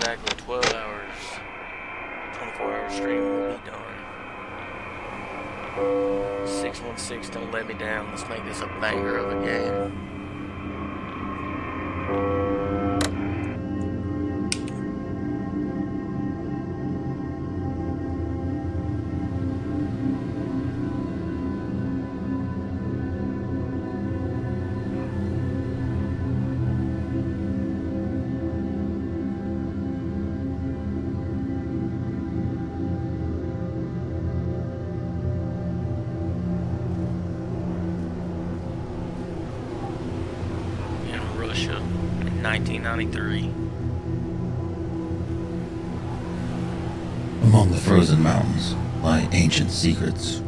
exactly 12 hours, 24-hour stream will be done. 616, don't let me down. Let's make this a banger of a game. In Russia in 1993. Among the frozen mountains lie ancient secrets.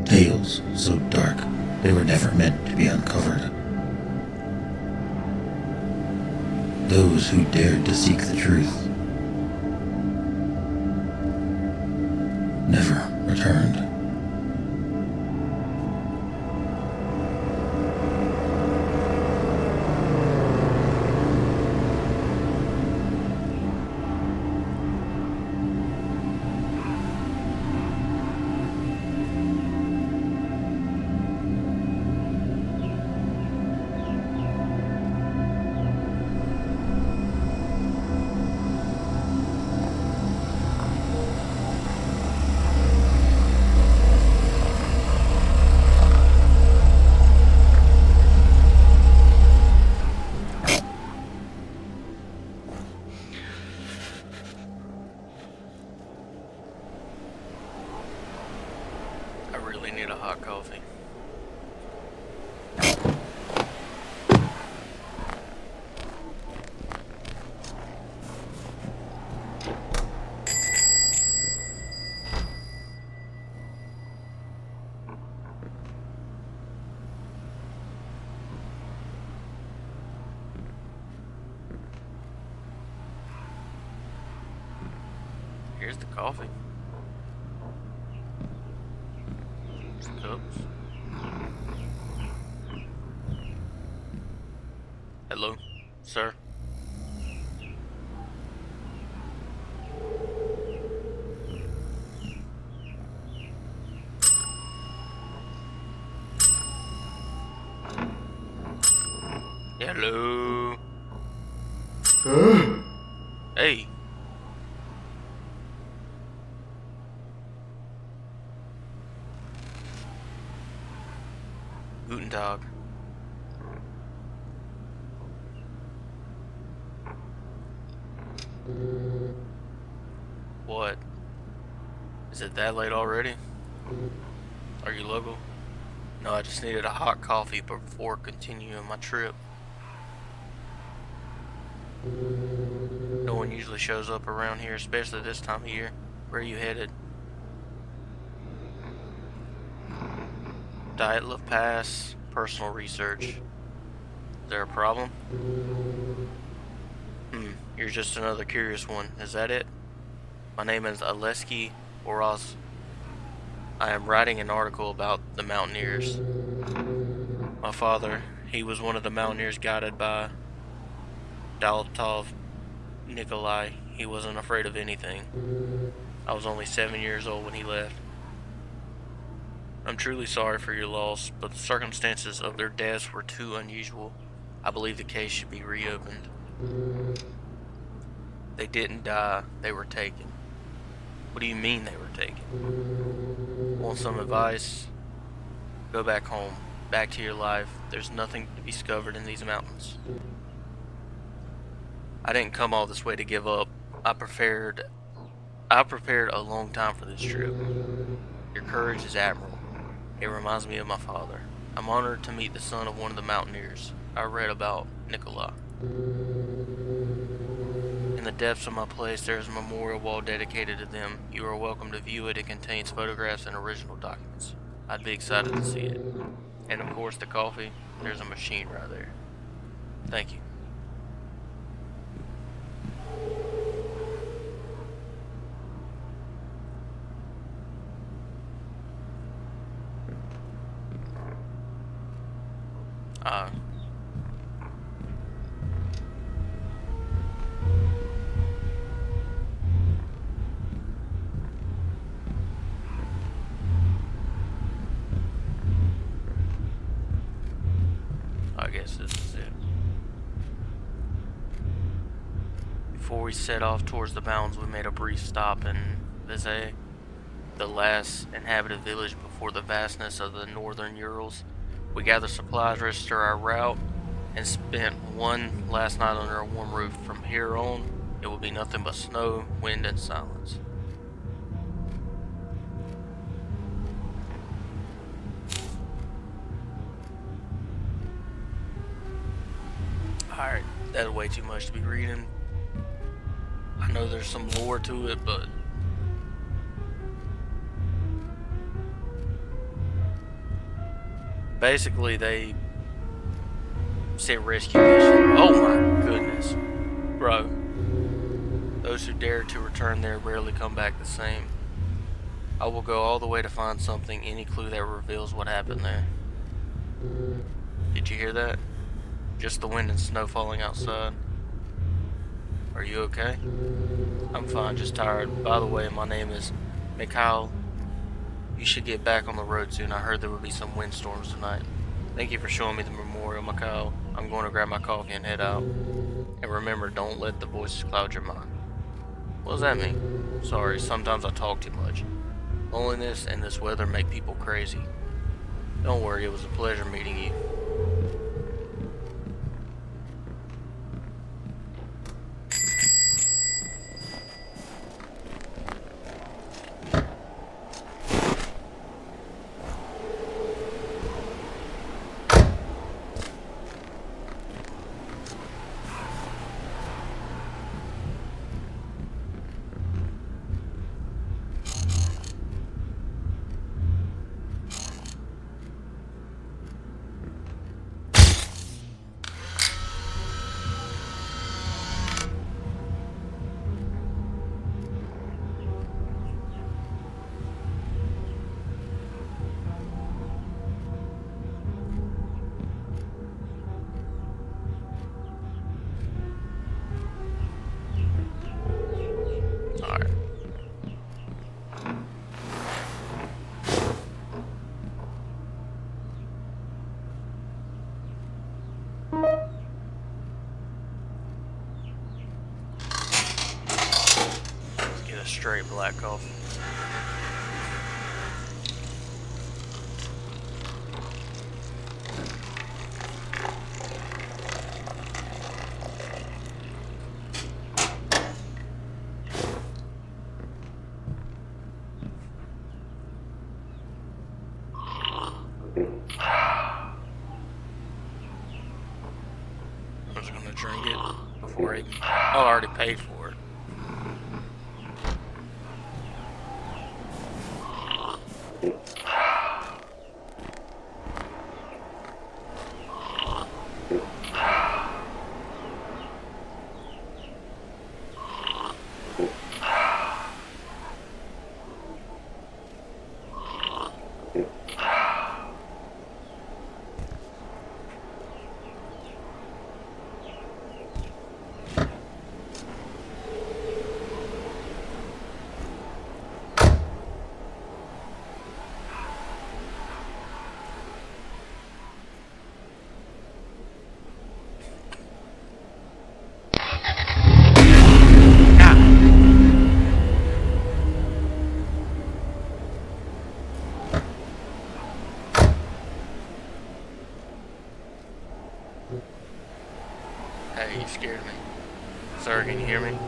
Tales so dark they were never meant to be uncovered. Those who dared to seek the truth never returned. I really need a hot coffee. Here's the coffee. Cups. Hello, sir. Hello. Hey. Guten Tag. What? Is it that late already? Are you local? No, I just needed a hot coffee before continuing my trip. No one usually shows up around here, especially this time of year. Where are you headed? Dyatlov Pass, personal research. Is there a problem? You're just another curious one. Is that it? My name is Aleksei Boraz. I am writing an article about the mountaineers. My father, he was one of the mountaineers guided by Dalatov Nikolai. He wasn't afraid of anything. I was only 7 years old when he left. I'm truly sorry for your loss, but the circumstances of their deaths were too unusual. I believe the case should be reopened. They didn't die, they were taken. What do you mean they were taken? Want some advice? Go back home, back to your life. There's nothing to be discovered in these mountains. I didn't come all this way to give up. I prepared a long time for this trip. Your courage is admirable. It reminds me of my father. I'm honored to meet the son of one of the mountaineers. I read about Nikolai. In the depths of my place, there is a memorial wall dedicated to them. You are welcome to view it. It contains photographs and original documents. I'd be excited to see it. And of course, the coffee. There's a machine right there. Thank you. I guess this is it. Before we set off towards the mountains, we made a brief stop in Vizay, the last inhabited village before the vastness of the northern Urals. We gathered supplies, registered our route, and spent one last night under a warm roof. From here on, it will be nothing but snow, wind, and silence. Alright, that's way too much to be reading. I know there's some lore to it, but basically they sent rescue mission. Oh my goodness. Bro. Those who dare to return there rarely come back the same. I will go all the way to find something, any clue that reveals what happened there. Did you hear that? Just the wind and snow falling outside. Are you okay? I'm fine, just tired. By the way, my name is Mikhail. You should get back on the road soon. I heard there would be some windstorms tonight. Thank you for showing me the memorial, Mikhail. I'm going to grab my coffee and head out. And remember, don't let the voices cloud your mind. What does that mean? Sorry, sometimes I talk too much. Loneliness and this weather make people crazy. Don't worry, it was a pleasure meeting you. Alright. Let's get a straight black coffee. I'm just gonna drink it before I even... Oh, I already paid for it. Hey, you scared me. Sir, can you hear me?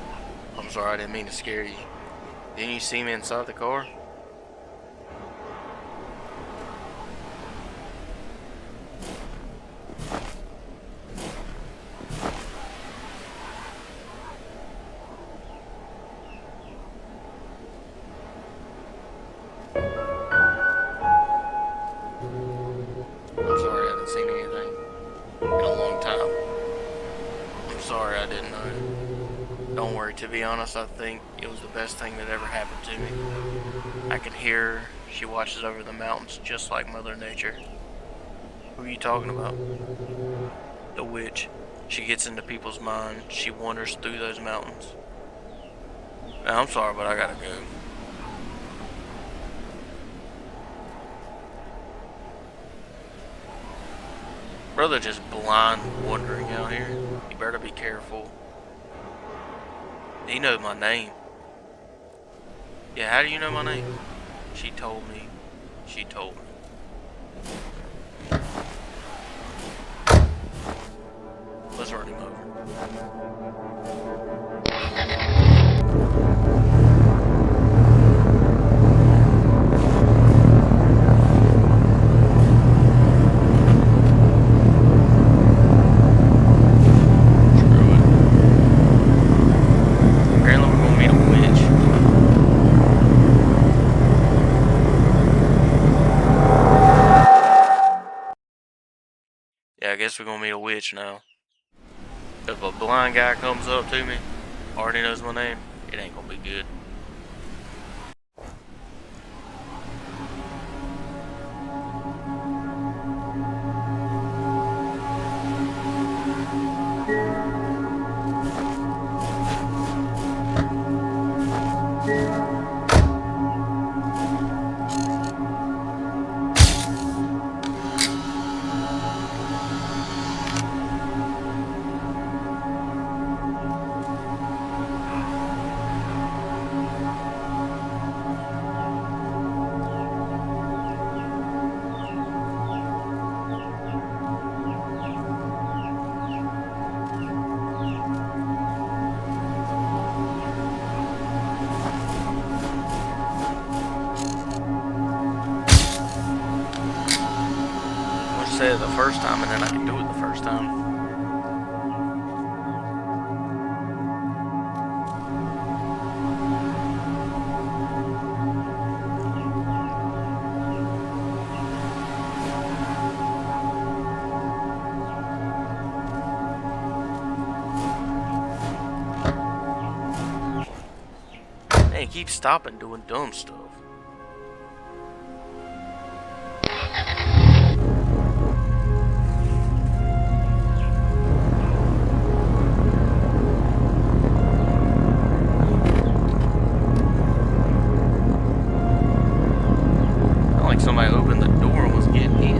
I'm sorry, I didn't mean to scare you. Didn't you see me inside the car? I'm sorry, I haven't seen anything in a long time. I'm sorry, I didn't know. Don't worry, to be honest, I think it was the best thing that ever happened to me. I can hear her. She watches over the mountains just like Mother Nature. Who are you talking about? The witch. She gets into people's minds. She wanders through those mountains. I'm sorry, but I gotta go. Brother just blind wandering out here. You better be careful. He knows my name. Yeah, how do you know my name? She told me. She told me. Let's run him over. Yeah, I guess we're gonna meet a witch now. If a blind guy comes up to me, already knows my name, it ain't gonna be good. Say it the first time and then I can do it the first time. Hey, keep stopping doing dumb stuff. Somebody opened the door and was getting in.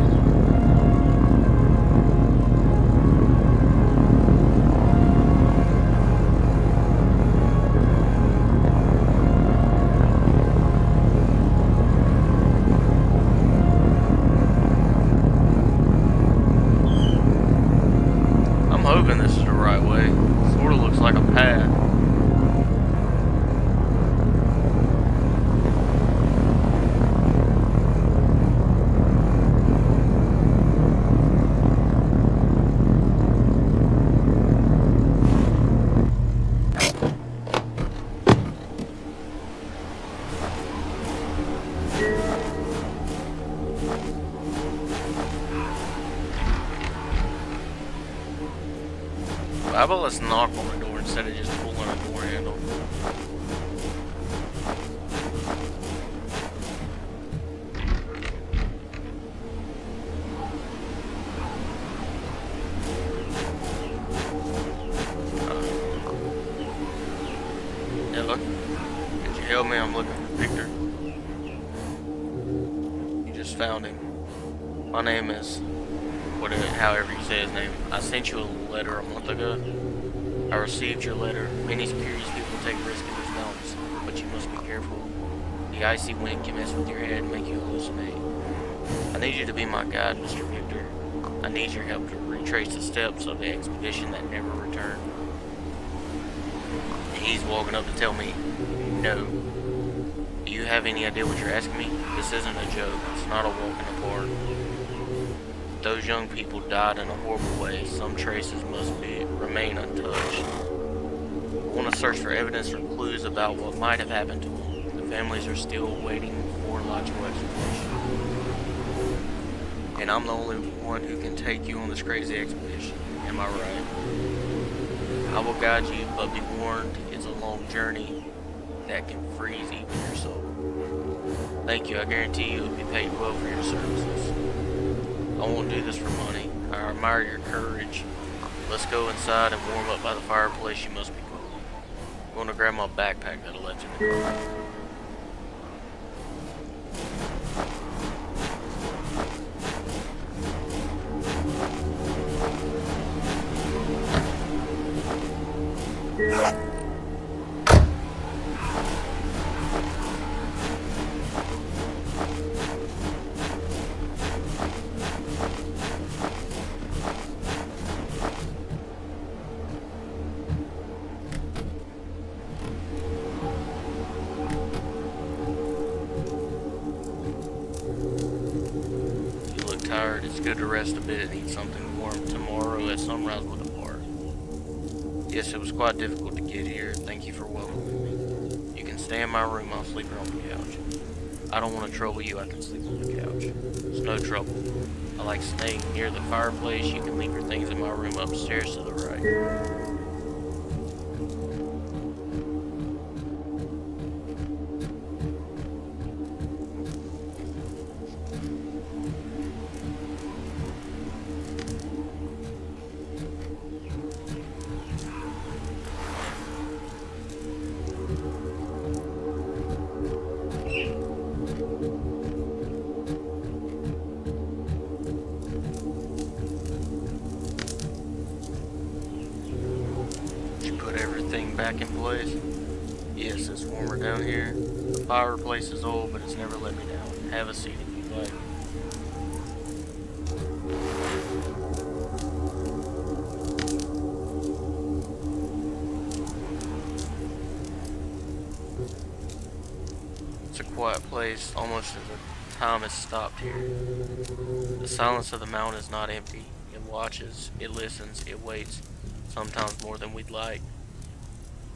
I'm hoping this is the right way. Sort of looks like a path. How about let's knock on the door instead of just pulling a door handle? Yeah, look. Could you help me? I'm looking for Victor. You just found him. My name is... whatever, however you say his name. I sent you a letter a month ago. I received your letter. Many curious people take risks in these mountains, but you must be careful. The icy wind can mess with your head and make you hallucinate. I need you to be my guide, Mr. Victor. I need your help to retrace the steps of the expedition that never returned. He's walking up to tell me, no. Do you have any idea what you're asking me? This isn't a joke. It's not a walk in the park. Those young people died in a horrible way. Some traces must remain untouched. I want to search for evidence or clues about what might have happened to them. The families are still waiting for logical explanation. And I'm the only one who can take you on this crazy expedition. Am I right? I will guide you, but be warned, it's a long journey that can freeze even your soul. Thank you. I guarantee you will be paid well for your services. I won't do this for money. I admire your courage. Let's go inside and warm up by the fireplace. You must be cold. I'm going to grab my backpack that I left in the car. It's good to rest a bit and eat something warm. Tomorrow at sunrise we'll depart. Yes, it was quite difficult to get here. Thank you for welcoming me. You can stay in my room. I'll sleep here on the couch. I don't want to trouble you. I can sleep on the couch. It's no trouble. I like staying near the fireplace. You can leave your things in my room upstairs to the right. Back in place. Yes, it's warmer down here. The fireplace is old, but it's never let me down. Have a seat if you like. It's a quiet place, almost as if time has stopped here. The silence of the mountain is not empty. It watches, it listens, it waits, sometimes more than we'd like.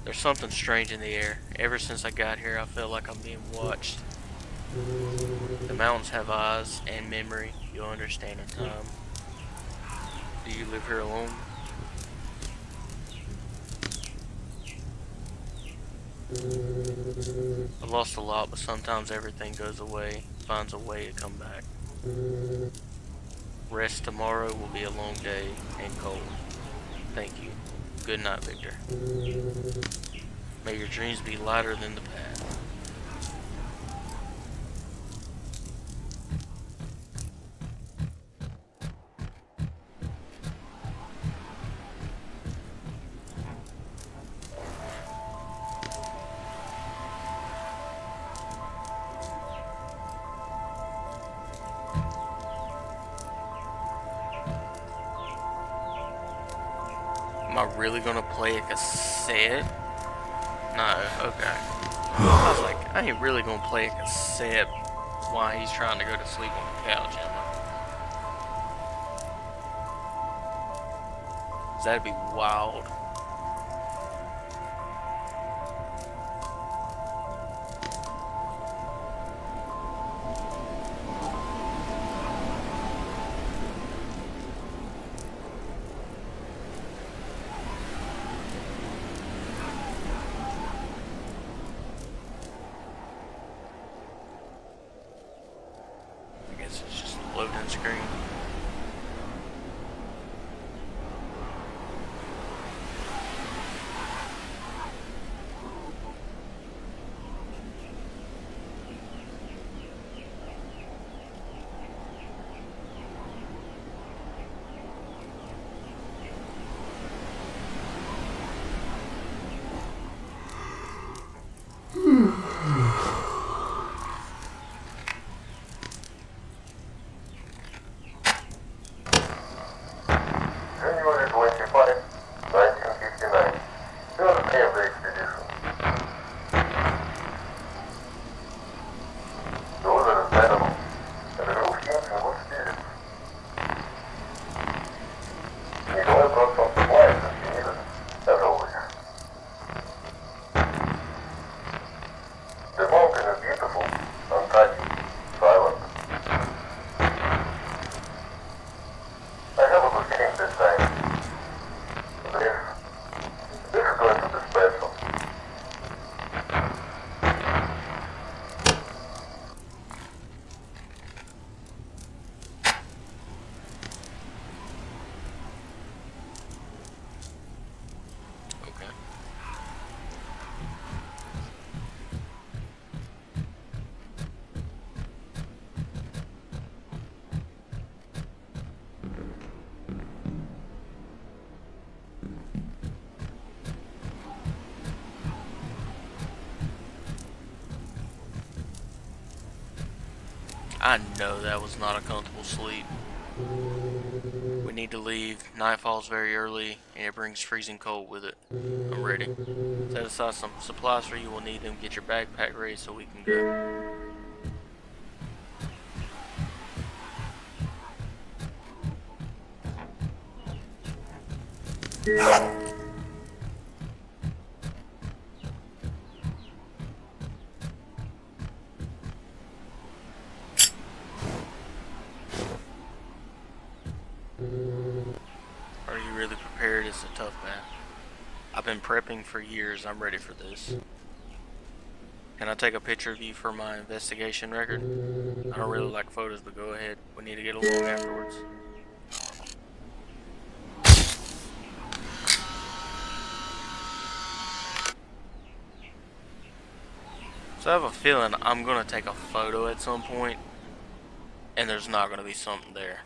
There's something strange in the air. Ever since I got here, I feel like I'm being watched. The mountains have eyes and memory. You'll understand in time. Do you live here alone? I've lost a lot, but sometimes everything goes away, finds a way to come back. Rest tomorrow will be a long day and cold. Thank you. Good night, Victor. May your dreams be lighter than the path. Am I really gonna play a cassette? No, okay. I was like, I ain't really gonna play a cassette while he's trying to go to sleep on the couch, am I? That'd be wild. It's just a loading screen. I know that was not a comfortable sleep. We need to leave. Night falls very early, and it brings freezing cold with it. I'm ready. Set aside some supplies for you. We'll need them. Get your backpack ready so we can go. Are you really prepared? It's a tough path. I've been prepping for years. I'm ready for this. Can I take a picture of you for my investigation record? I don't really like photos, but go ahead. We need to get along afterwards. So I have a feeling I'm gonna take a photo at some point, and there's not gonna be something there.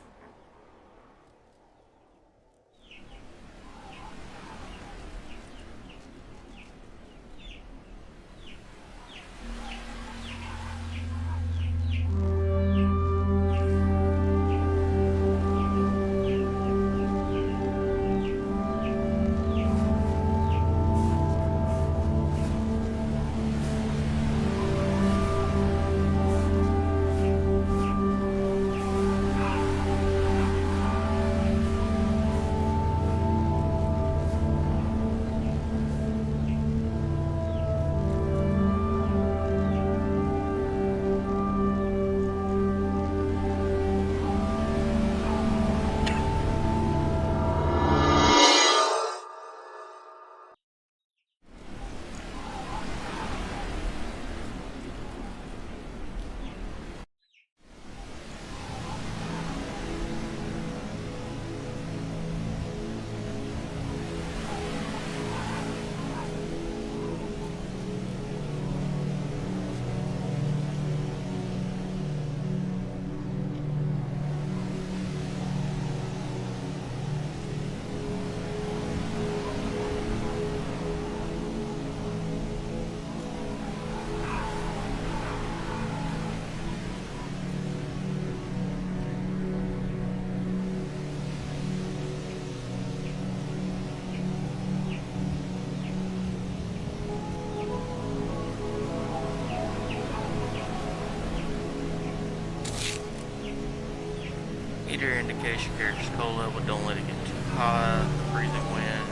Meter indicates your character's cold level. Don't let it get too high. The freezing wind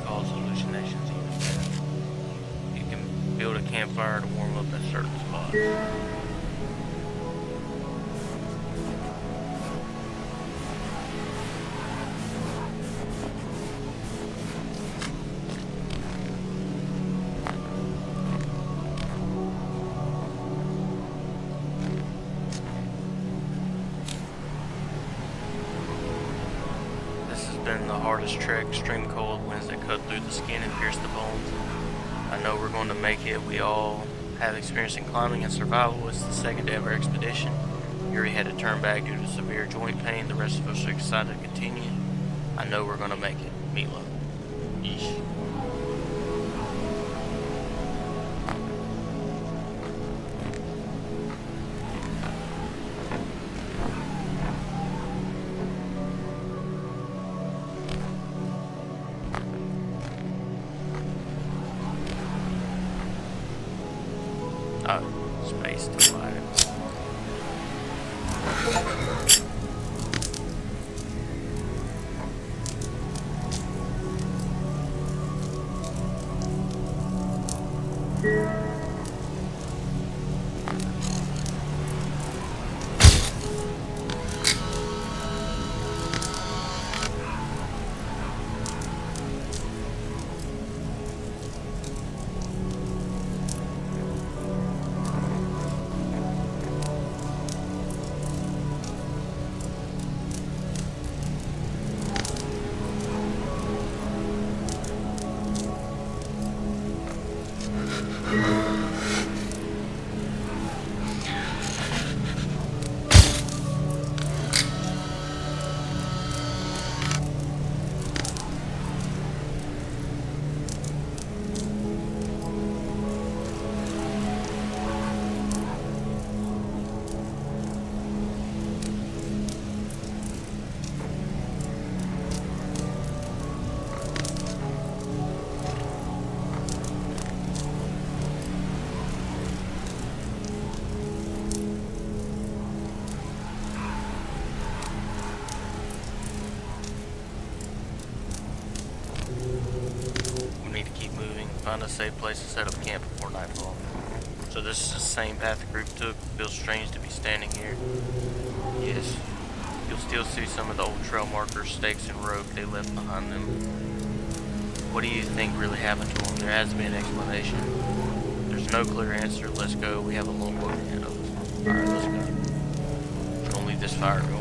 cause hallucinations even better. You can build a campfire to warm up at certain spots. Been the hardest trek, extreme cold winds that cut through the skin and pierce the bones. I know we're going to make it. We all have experience in climbing and survival. It's the second day of our expedition. Yuri had to turn back due to severe joint pain. The rest of us are excited to continue. I know we're going to make it. Meatloaf. Yeesh. Space to light. find a safe place to set up camp before nightfall. So this is the same path the group took. Feels strange to be standing here. Yes, you'll still see some of the old trail markers, stakes, and rope they left behind them. What do you think really happened to them? There has to be an explanation. There's no clear answer. Let's go. We have a long road ahead of us. Alright, let's go. Don't leave this fire going.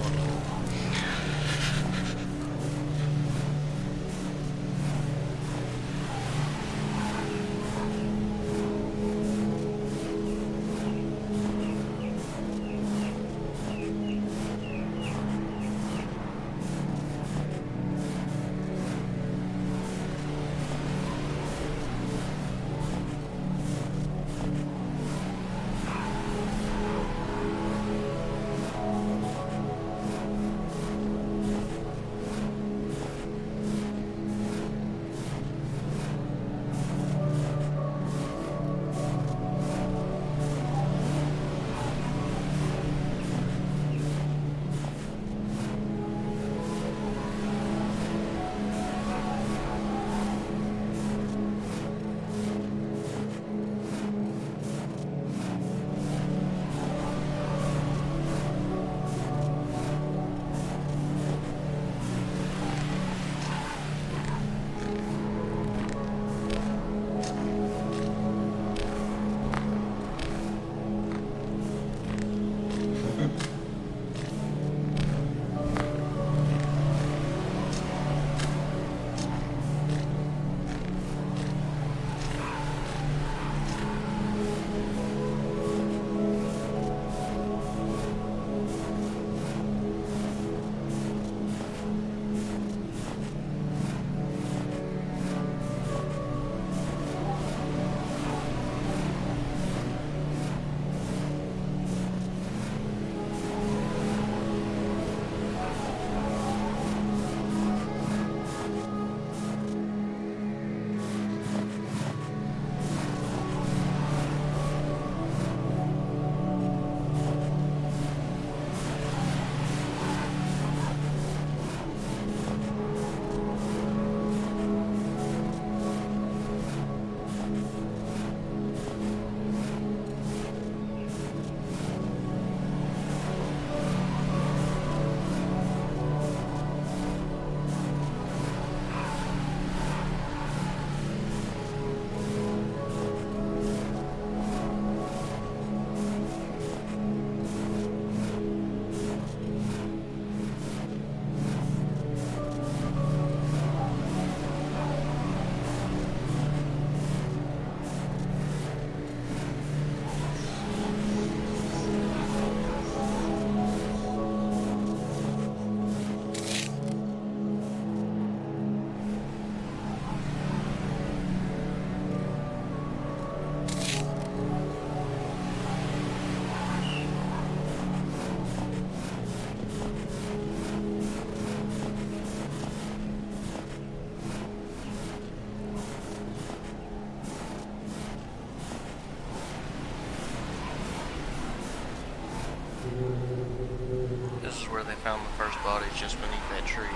This is where they found the first bodies, just beneath that tree,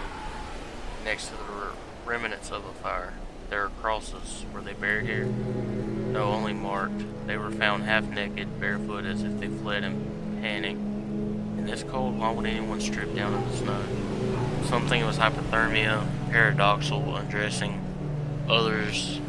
next to the remnants of a fire. There are crosses. Were they buried here? No, only marked. They were found half naked, barefoot, as if they fled in panic. In this cold, why would anyone strip down in the snow? Some think it was hypothermia, paradoxal undressing. Others,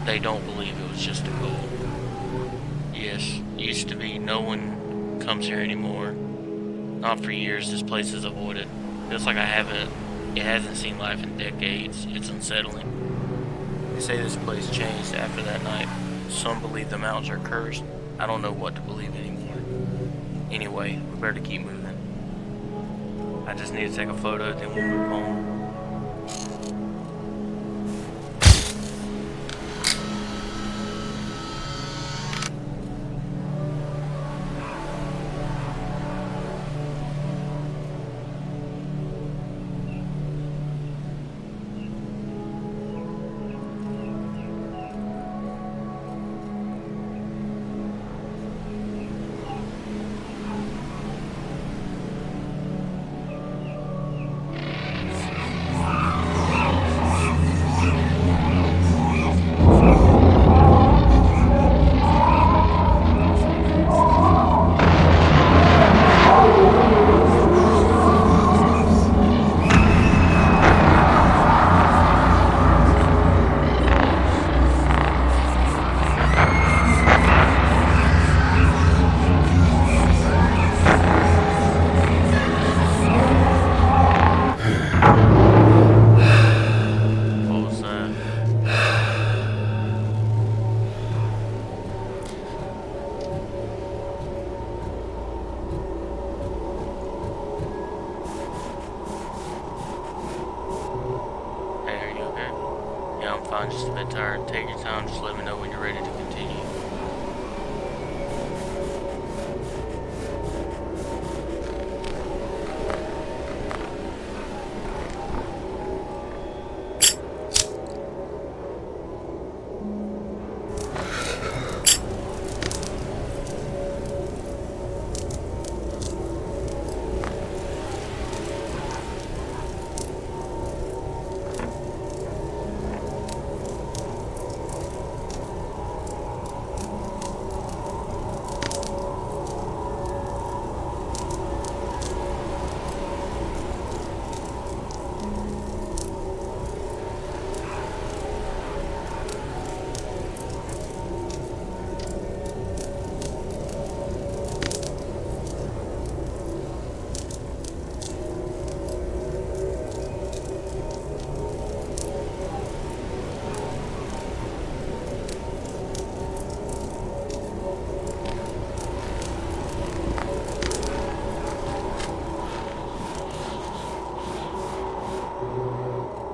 they don't believe it was just a cold. Yes, used to be. No one comes here anymore. Not for years. This place is avoided. Feels like it hasn't seen life in decades. It's unsettling. They say this place changed after that night. Some believe the mountains are cursed. I don't know what to believe anymore. Anyway, we better keep moving. I just need to take a photo, then we'll move on. Yeah, I'm fine, just a bit tired. Take your time, just let me know when you're ready to continue.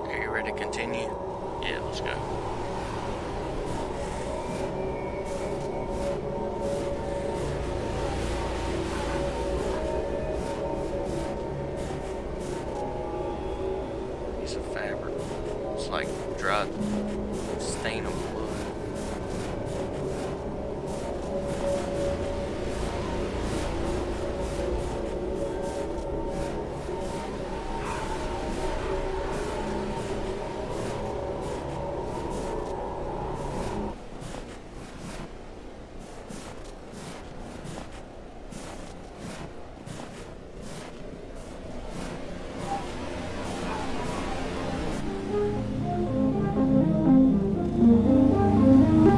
Are you ready to continue? Yeah, let's go. Piece of fabric. It's like dried stain of blood.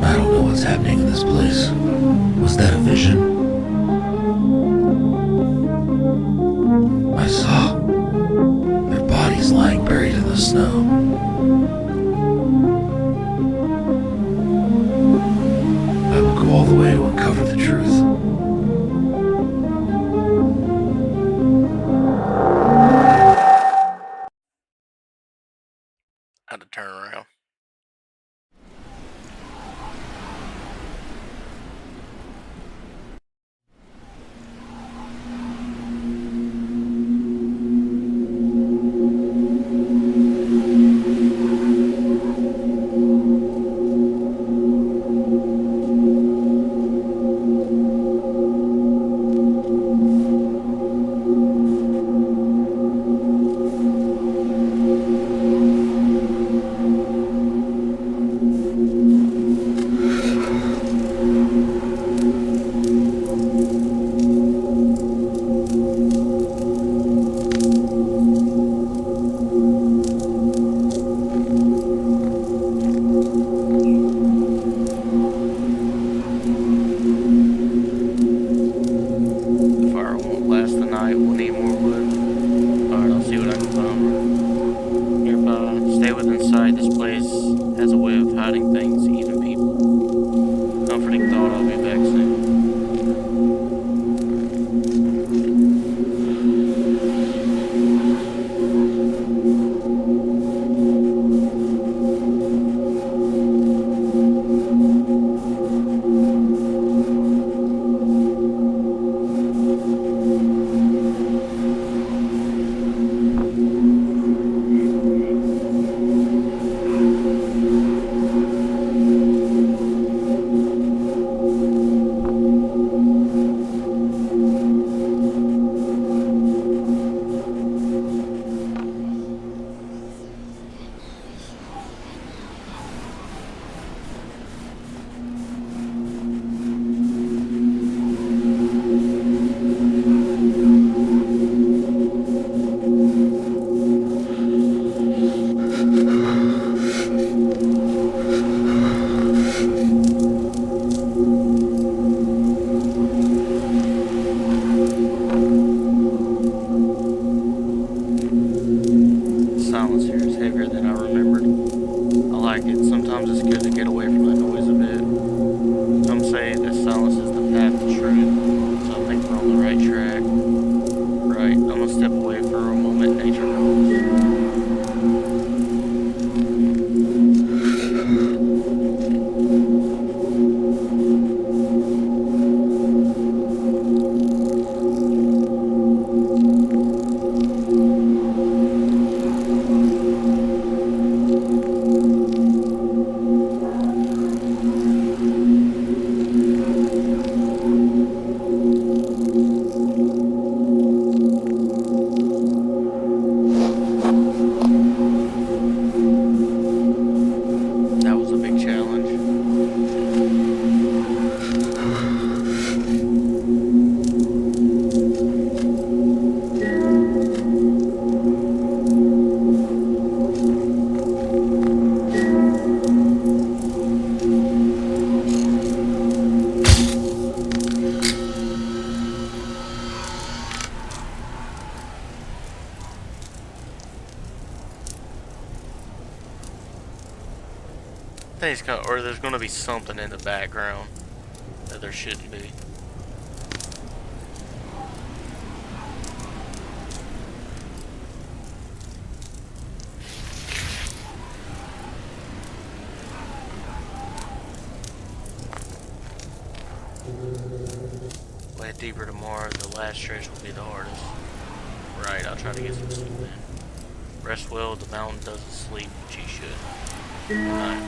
I don't know what's happening in this place. Was that a vision? I saw their bodies lying buried in the snow. I will go all the way to uncover the truth. I had to turn around. The fire won't last the night. We'll need more wood. Alright, I'll see what I can find nearby. Stay within sight. This place has a way of hiding things, even people. Comforting thought, I'll be back soon. Silence here is heavier than I remembered. I like it. Sometimes it's good to get away from the noise a bit. Some say this silence is the path to truth, so I think we're on the right track. Right, I'm gonna step away for a moment. Nature calls. Something's gonna, or there's gonna be something in the background that there shouldn't be. Way deeper tomorrow. The last stretch will be the hardest. Right, I'll try to get some sleep in. Rest well. The mountain doesn't sleep, which he should. Alright.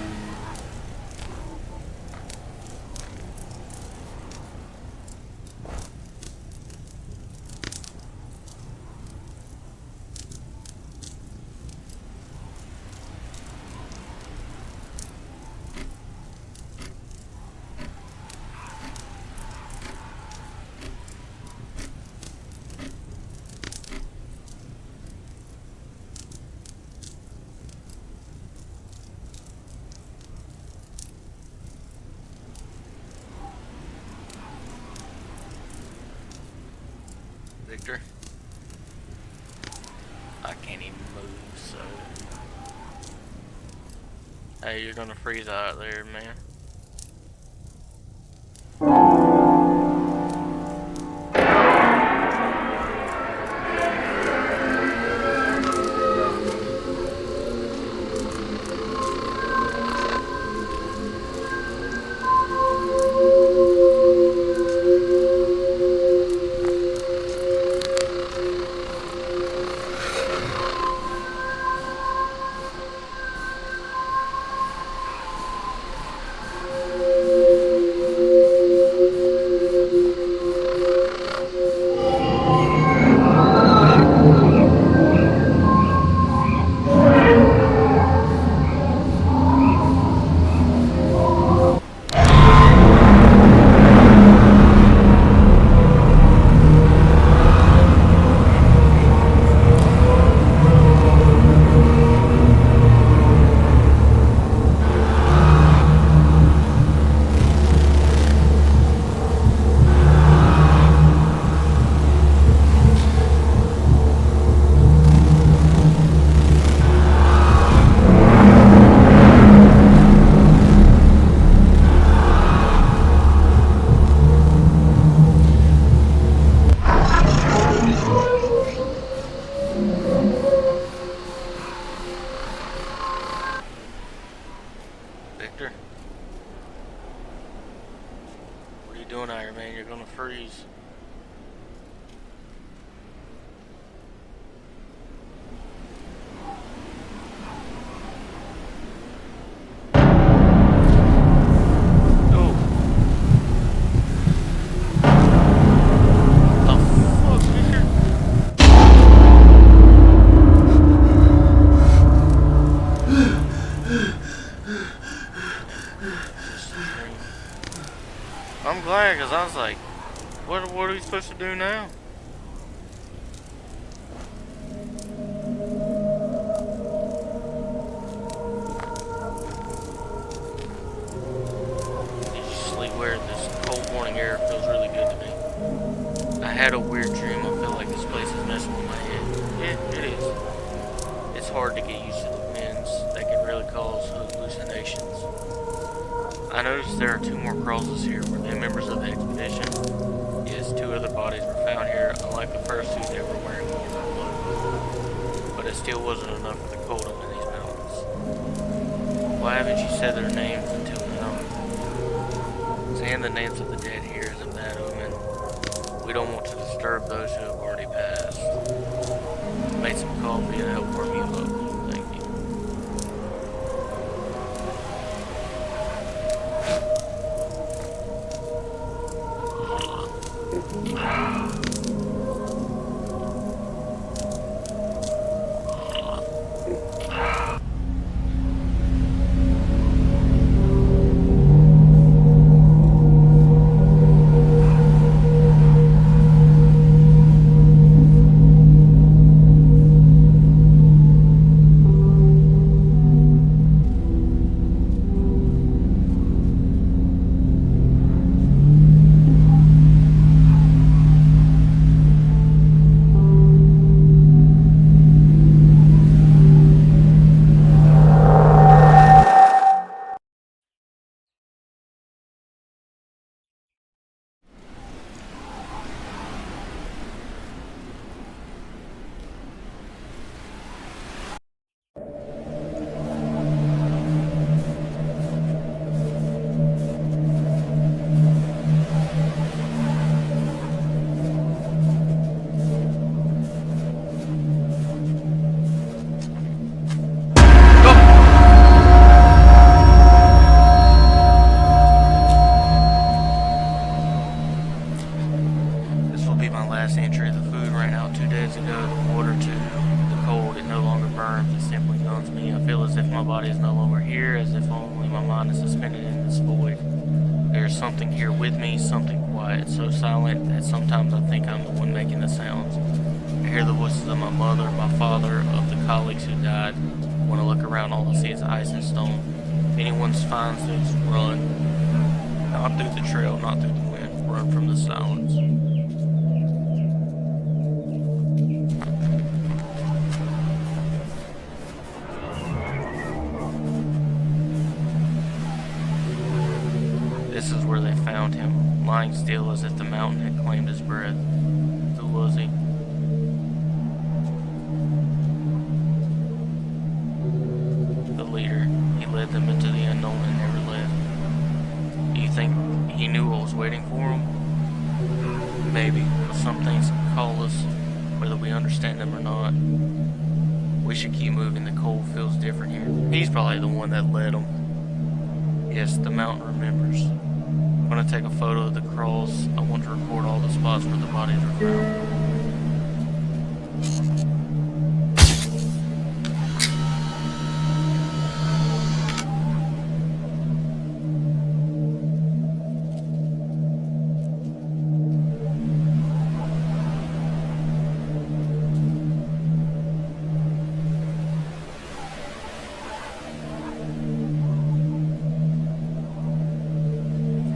Victor, I can't even move, so... Hey, you're gonna freeze out there, man. Victor? What are you doing out here, man? You're gonna freeze. I'm glad, because I was like, what are we supposed to do now? Did you sleep where this cold morning air feels really good to me? I had a weird dream. I feel like this place is messing with my head. Yeah, it is. It's hard to get used to the winds that can really cause hallucinations. I noticed there are 2 more crosses here. Were they members of the expedition? Yes, 2 other bodies were found here. Unlike the first 2, they were wearing warm clothes. But it still wasn't enough for the cold up in these mountains. Why haven't you said their names until now? Saying the names of the dead here is a bad omen. We don't want to disturb those who have already passed. Made some coffee to help warm you up. Thank you. as if my body is no longer here, as if only my mind is suspended in this void. There is something here with me, something quiet, so silent that sometimes I think I'm the one making the sounds. I hear the voices of my mother, my father, of the colleagues who died. When I look around, all I see is ice and stone. If anyone finds this, run. Not through the trail, not through the wind. Run from the silence. This is where they found him, lying still as if the mountain had claimed his breath. Who was he? The leader. He led them into the unknown and never left. Do you think he knew what was waiting for him? Maybe, but some things call us, whether we understand them or not. We should keep moving. The cold feels different here. He's probably the one that led them. Yes, the mountain remembers. I'm going to take a photo of the cross. I want to record all the spots where the bodies are found.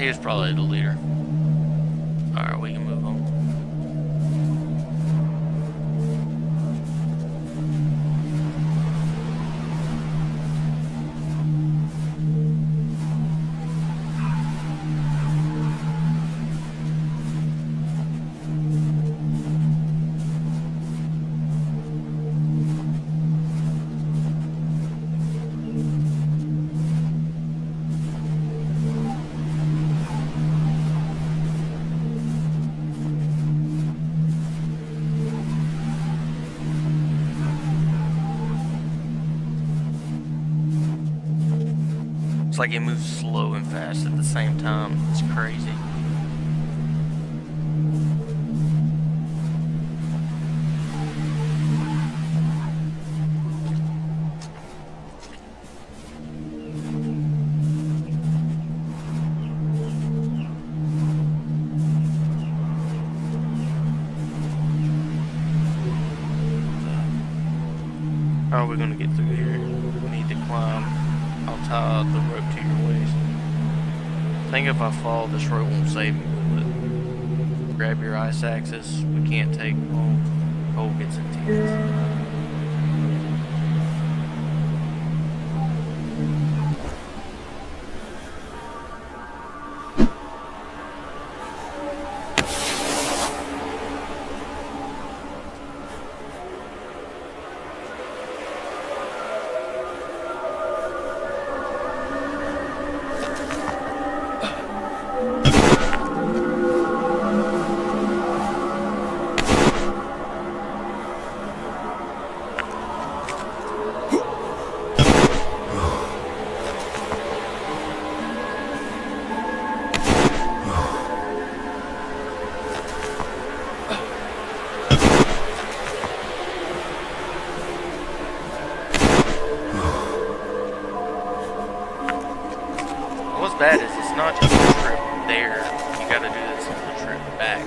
He was probably the leader. Alright, we can move on. It's like it moves slow and fast at the same time. It's crazy. How are we gonna get through here? We need to climb. I'll tie the rope to your waist. I think if I fall, this rope won't save me, will it? Grab your ice axes. We can't take long. Cold gets intense. What's bad is it's not just the trip there. You gotta do this on the trip back.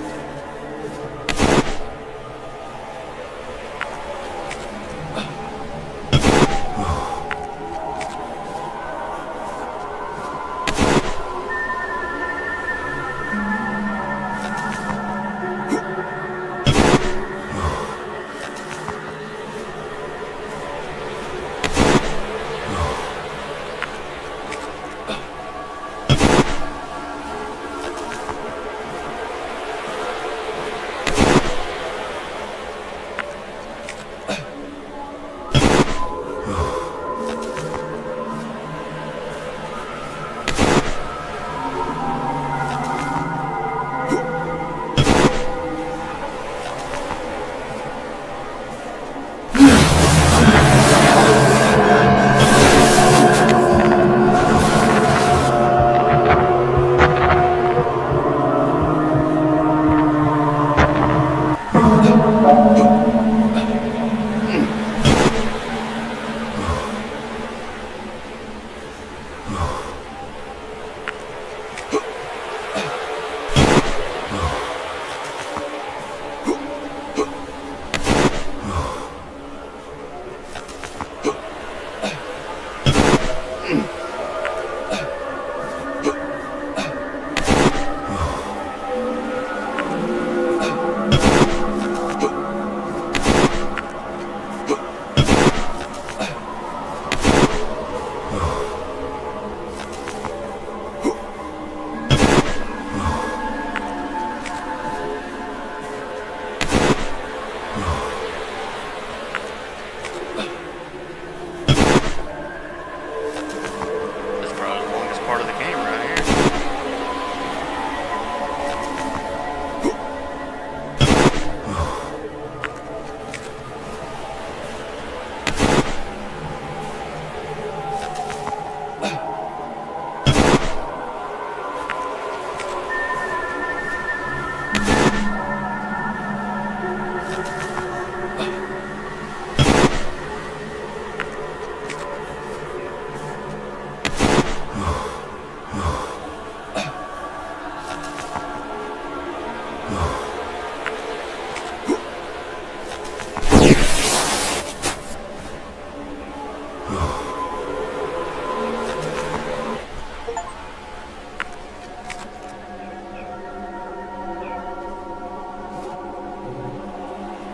That's probably the longest part of the game right here.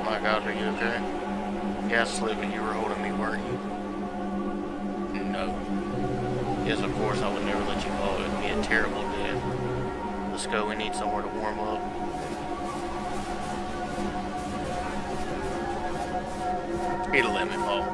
My God, are you okay? Yeah, Slippy, you were holding me, weren't you? No. Yes, of course, I would never let you fall. It would be a terrible death. Let's go, we need somewhere to warm up. He'd have let me fall.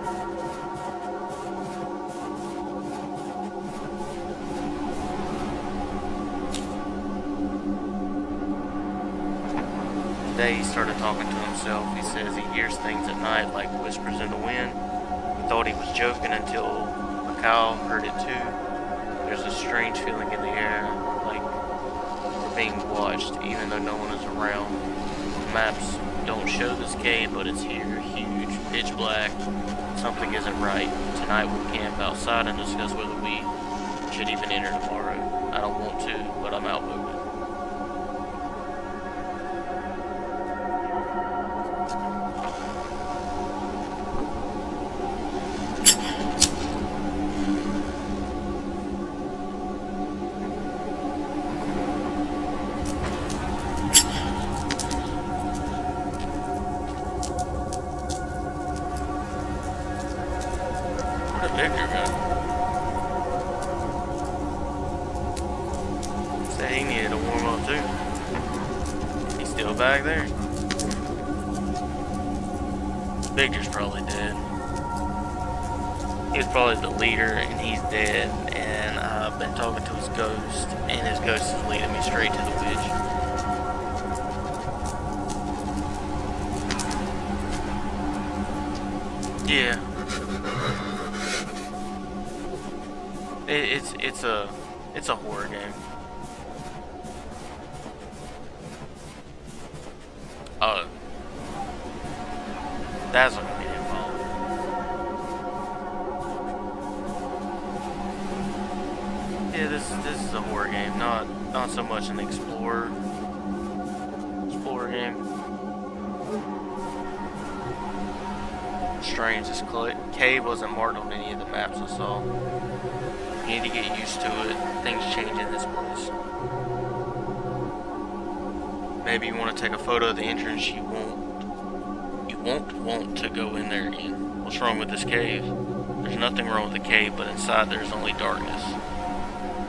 Today he started talking to himself. He says he hears things at night like whispers in the wind. He thought he was joking until Macau heard it too. There's a strange feeling in the air, like we're being watched even though no one is around. Maps don't show this cave, but it's here, huge, pitch black. Something isn't right. Tonight we'll camp outside and discuss whether we should even enter tomorrow. I don't want to, but I'm outvoted. Victor got. Said he needed to warm up too. He's still back there. Victor's probably dead. He's probably the leader and he's dead. And I've been talking to his ghost, and his ghost is leading me straight to the witch. Yeah. It's a horror game. Oh, that's what I mean involved. Yeah, this is a horror game, not so much an explorer game. Strange, this cave wasn't marked on any of the maps I saw. You need to get used to it. Things change in this place. Maybe you want to take a photo of the entrance. You won't want to go in there again. What's wrong with this cave? There's nothing wrong with the cave, but inside there's only darkness.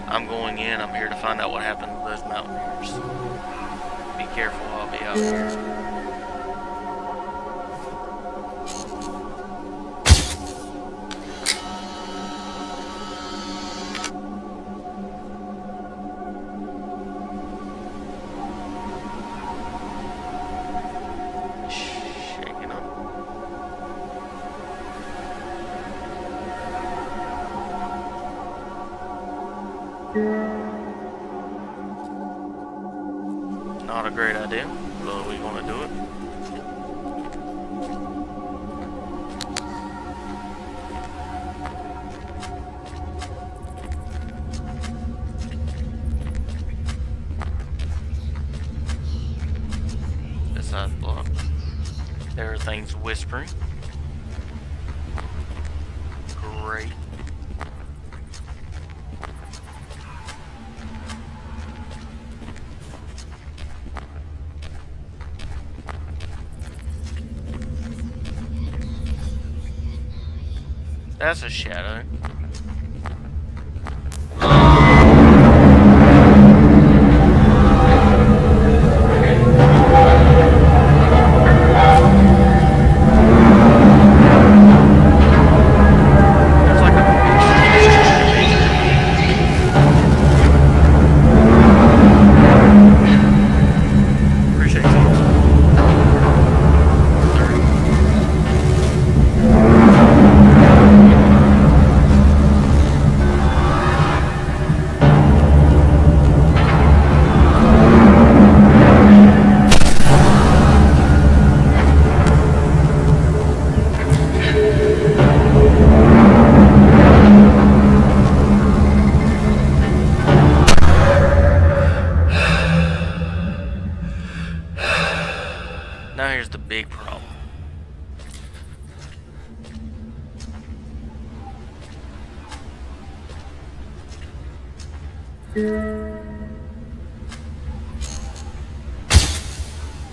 I'm going in. I'm here to find out what happened to those mountaineers. Be careful. I'll be out here. Not a great idea, but we want to do it. This side's blocked. Everything's whispering. Great. That's a shadow. There's like a appreciate you. Now here's the big problem.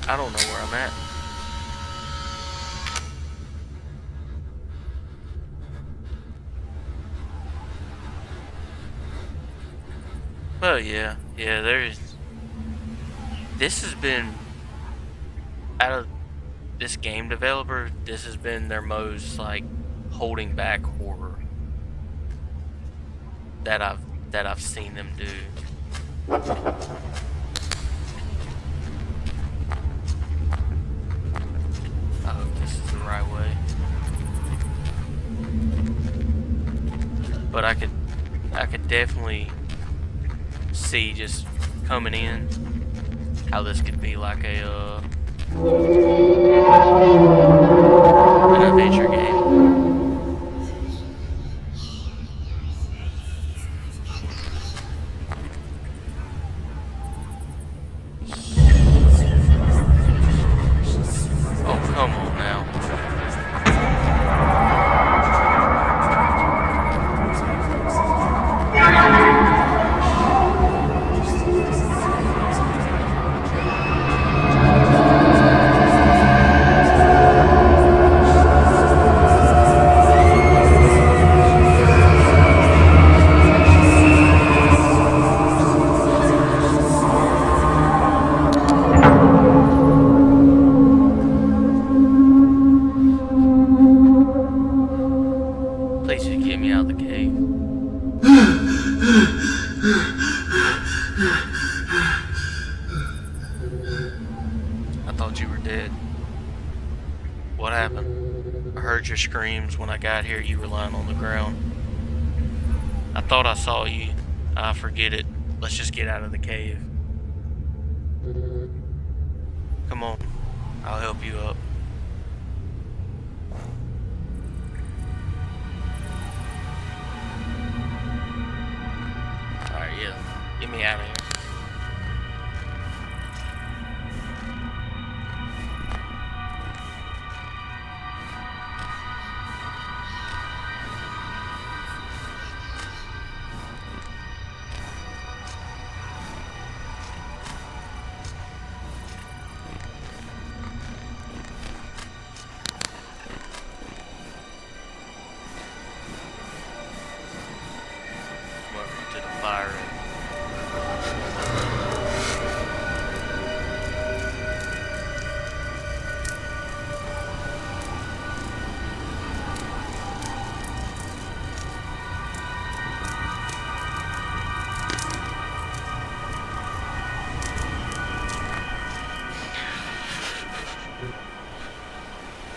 I don't know where I'm at. Well, yeah, there's... This has been... Out of this game developer, this has been their most, like, holding back horror that I've seen them do. I hope this is the right way. But I could definitely see just coming in how this could be like an adventure game. Oh, come on now. Please just get me out of the cave. I thought you were dead. What happened? I heard your screams. When I got here, you were lying on the ground. I thought I saw you. I forget it. Let's just get out of the cave. Come on. I'll help you up. Alright, yeah. Get me out of here. Welcome to the fire.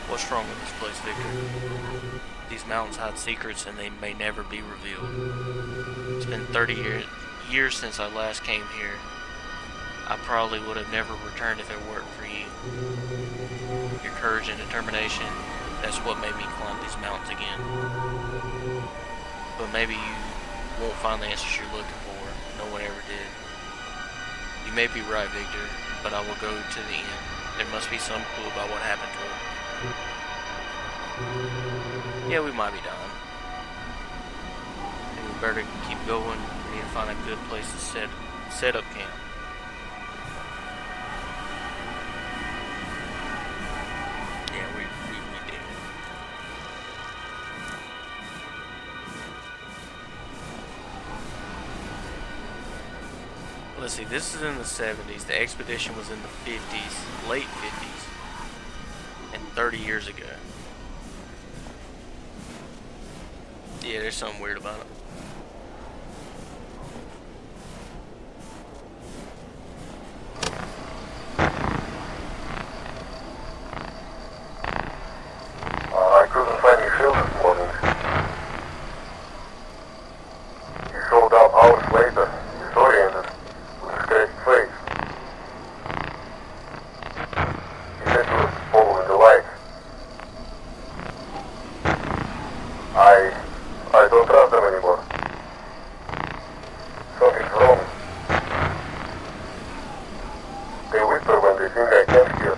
What's wrong with this place, Victor? These mountains hide secrets and they may never be revealed. It's been 30 years since I last came here. I probably would have never returned if it weren't for you. Your courage and determination, that's what made me climb these mountains again. But maybe you won't find the answers you're looking for. No one ever did. You may be right, Victor, but I will go to the end. There must be some clue about what happened to him. Yeah, we might be done. And we better keep going. We need to find a good place to set up camp. Yeah, we did. Let's see, this is in the 70s. The expedition was in the 50s, late 50s, and 30 years ago. Yeah, there's something weird about it. I couldn't find your shield this morning. You showed up hours later, disoriented, with a scratched face. You said you were following the light. I don't trust them anymore. Something's wrong. They whisper when they think I can't hear.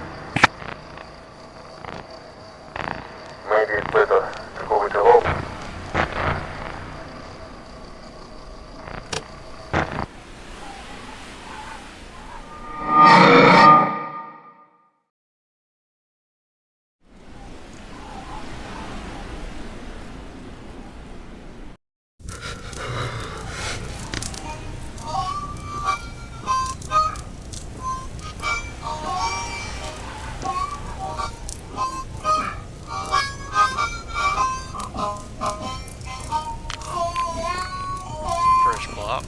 Maybe it's better to go with the alone. Fresh block.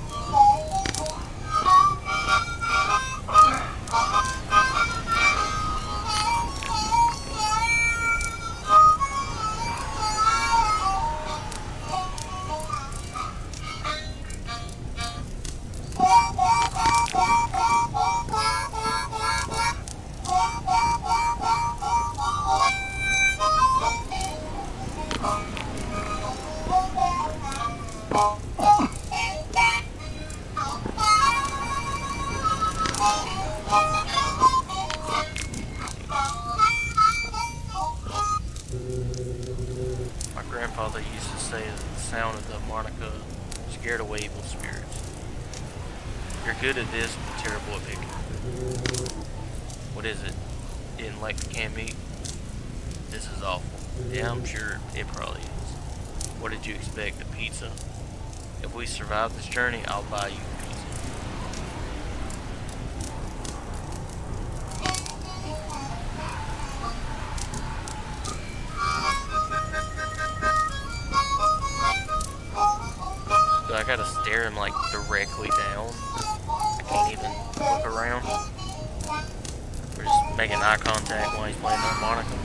My grandfather used to say that the sound of the harmonica scared away evil spirits. You're good at this, but terrible at picking. What is it? Didn't like the canned meat? This is awful. Yeah, I'm sure it probably is. What did you expect? A pizza? If we survive this journey, I'll buy you a pizza. So I gotta stare him like directly down. I can't even look around. We're just making eye contact while he's playing the harmonica.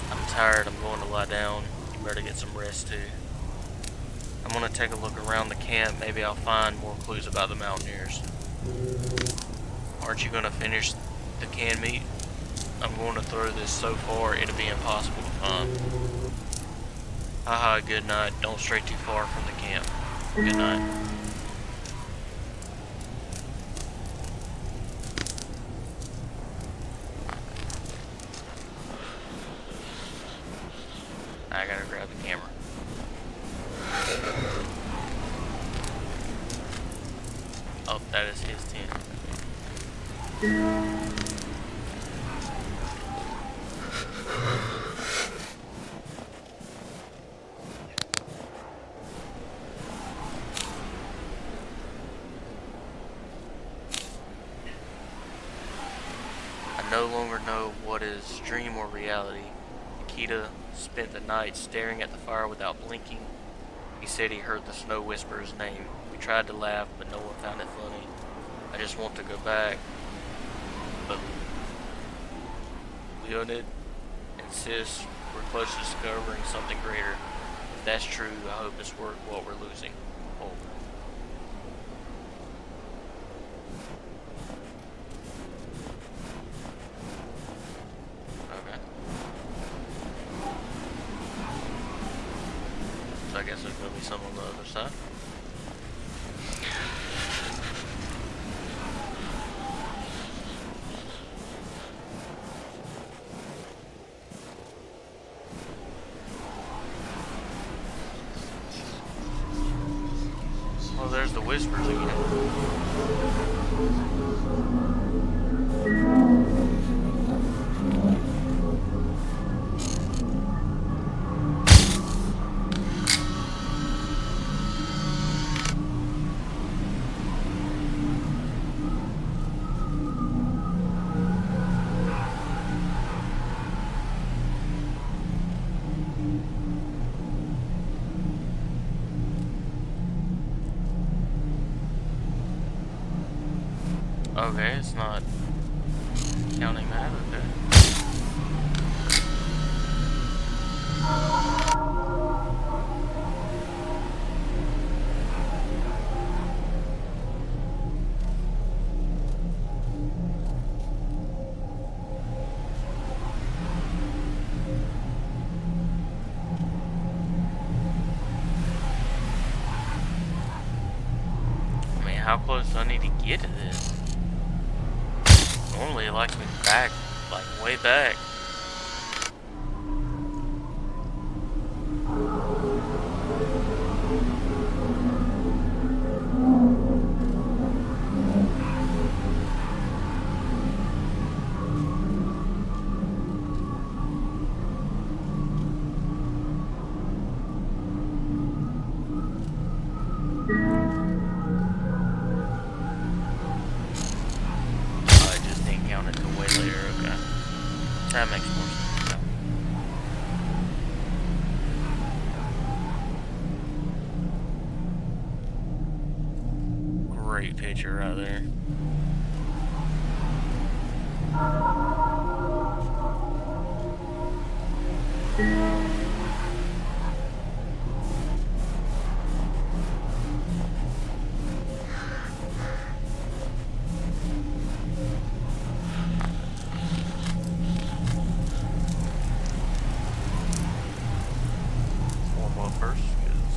I'm tired, I'm going to lie down. You better get some rest too. I'm gonna take a look around the camp, maybe I'll find more clues about the mountaineers. Aren't you gonna finish the canned meat? I'm going to throw this so far it'll be impossible to find. Haha, good night. Don't stray too far from the camp. Good night. I gotta grab the camera. Oh, that is his tent. I no longer know what is dream or reality. Nikita spent the night staring at the fire without blinking. He said he heard the snow whisper his name. We tried to laugh, but no one found it funny. I just want to go back, but Leonid insists we're close to discovering something greater. If that's true, I hope it's worth what we're losing. Oh. Okay. So I guess there's gonna be some on the other side. whispers again. Okay, it's not counting that, okay. I mean, how close do I need to get to this? Normally it likes me back, like way back. Oh, it just didn't count until way later, okay. That makes more sense. Great picture right there. Warm up first, 'cause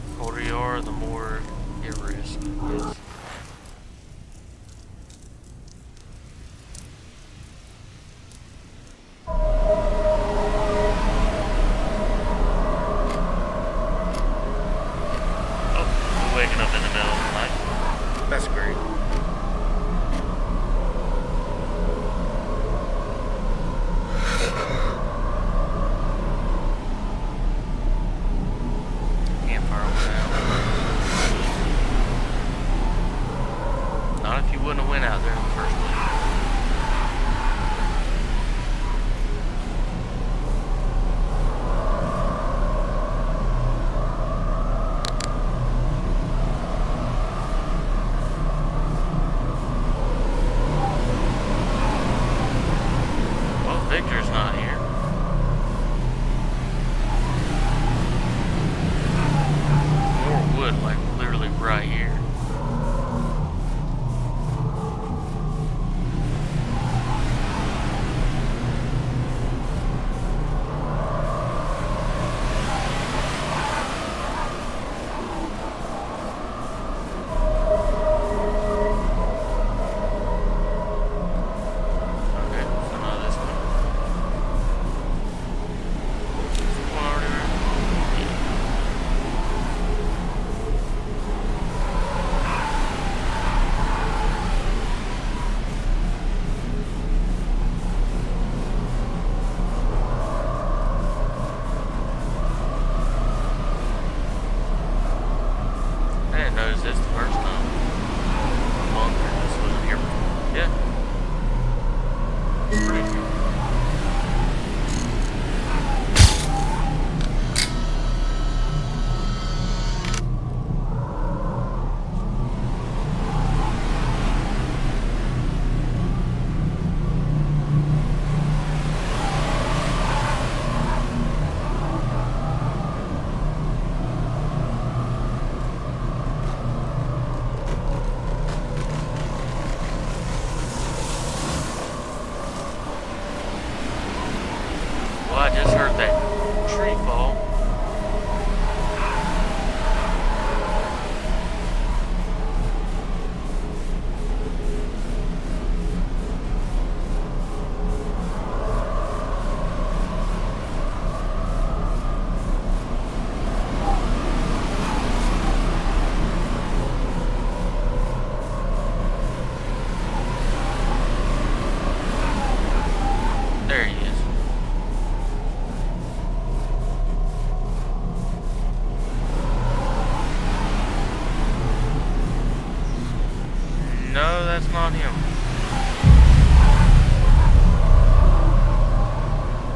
the older you are, the more at risk is. Oh, we're waking up in the middle of the night. That's great. Campfire went out. Not if you wouldn't have went out there in the first place. Well, Victor's not here. More wood, like literally right here. No, that's not him.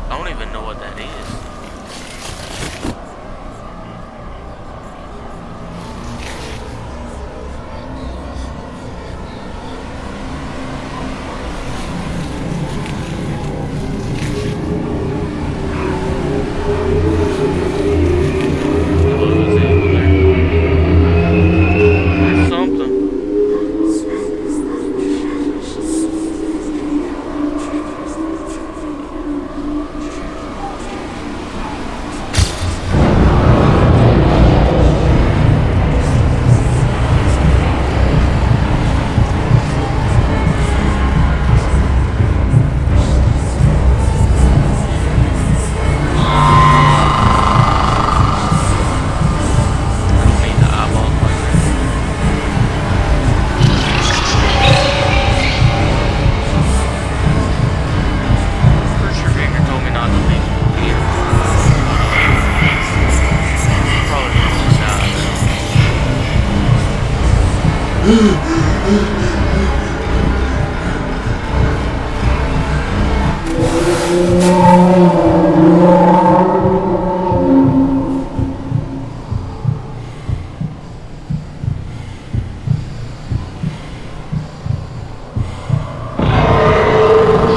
I don't even know what that is. Hello, is anyone there? There's something. I don't need the eyeballs like that. First, your finger told me not to leave here. Probably gonna die now.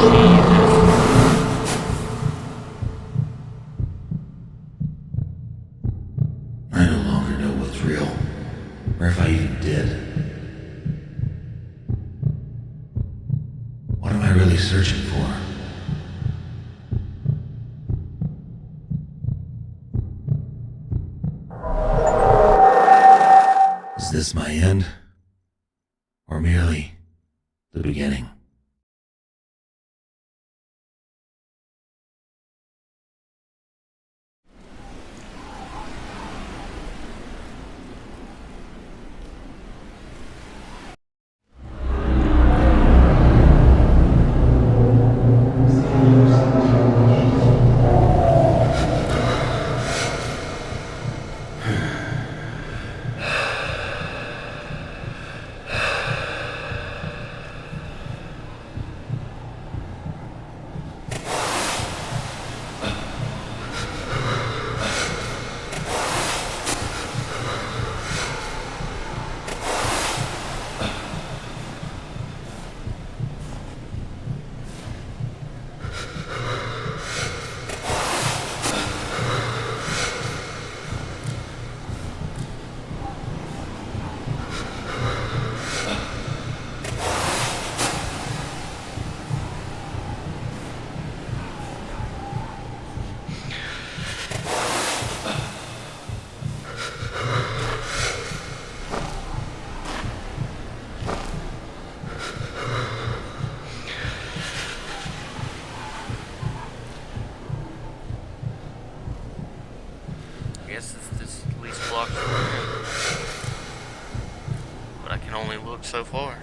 Jesus. I no longer know what's real, or if I even did. What am I really searching for? Is this my end? Or merely the beginning? I guess this at least blocks the room. But I can only look so far.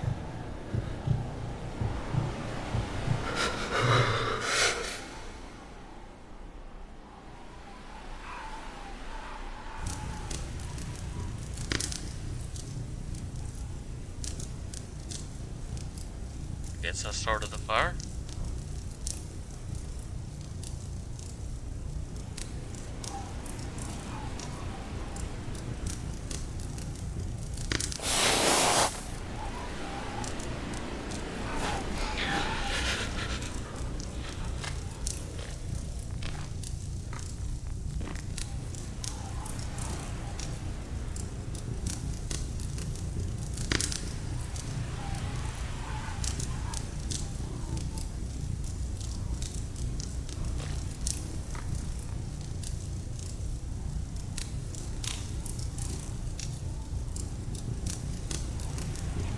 Guess I started the fire.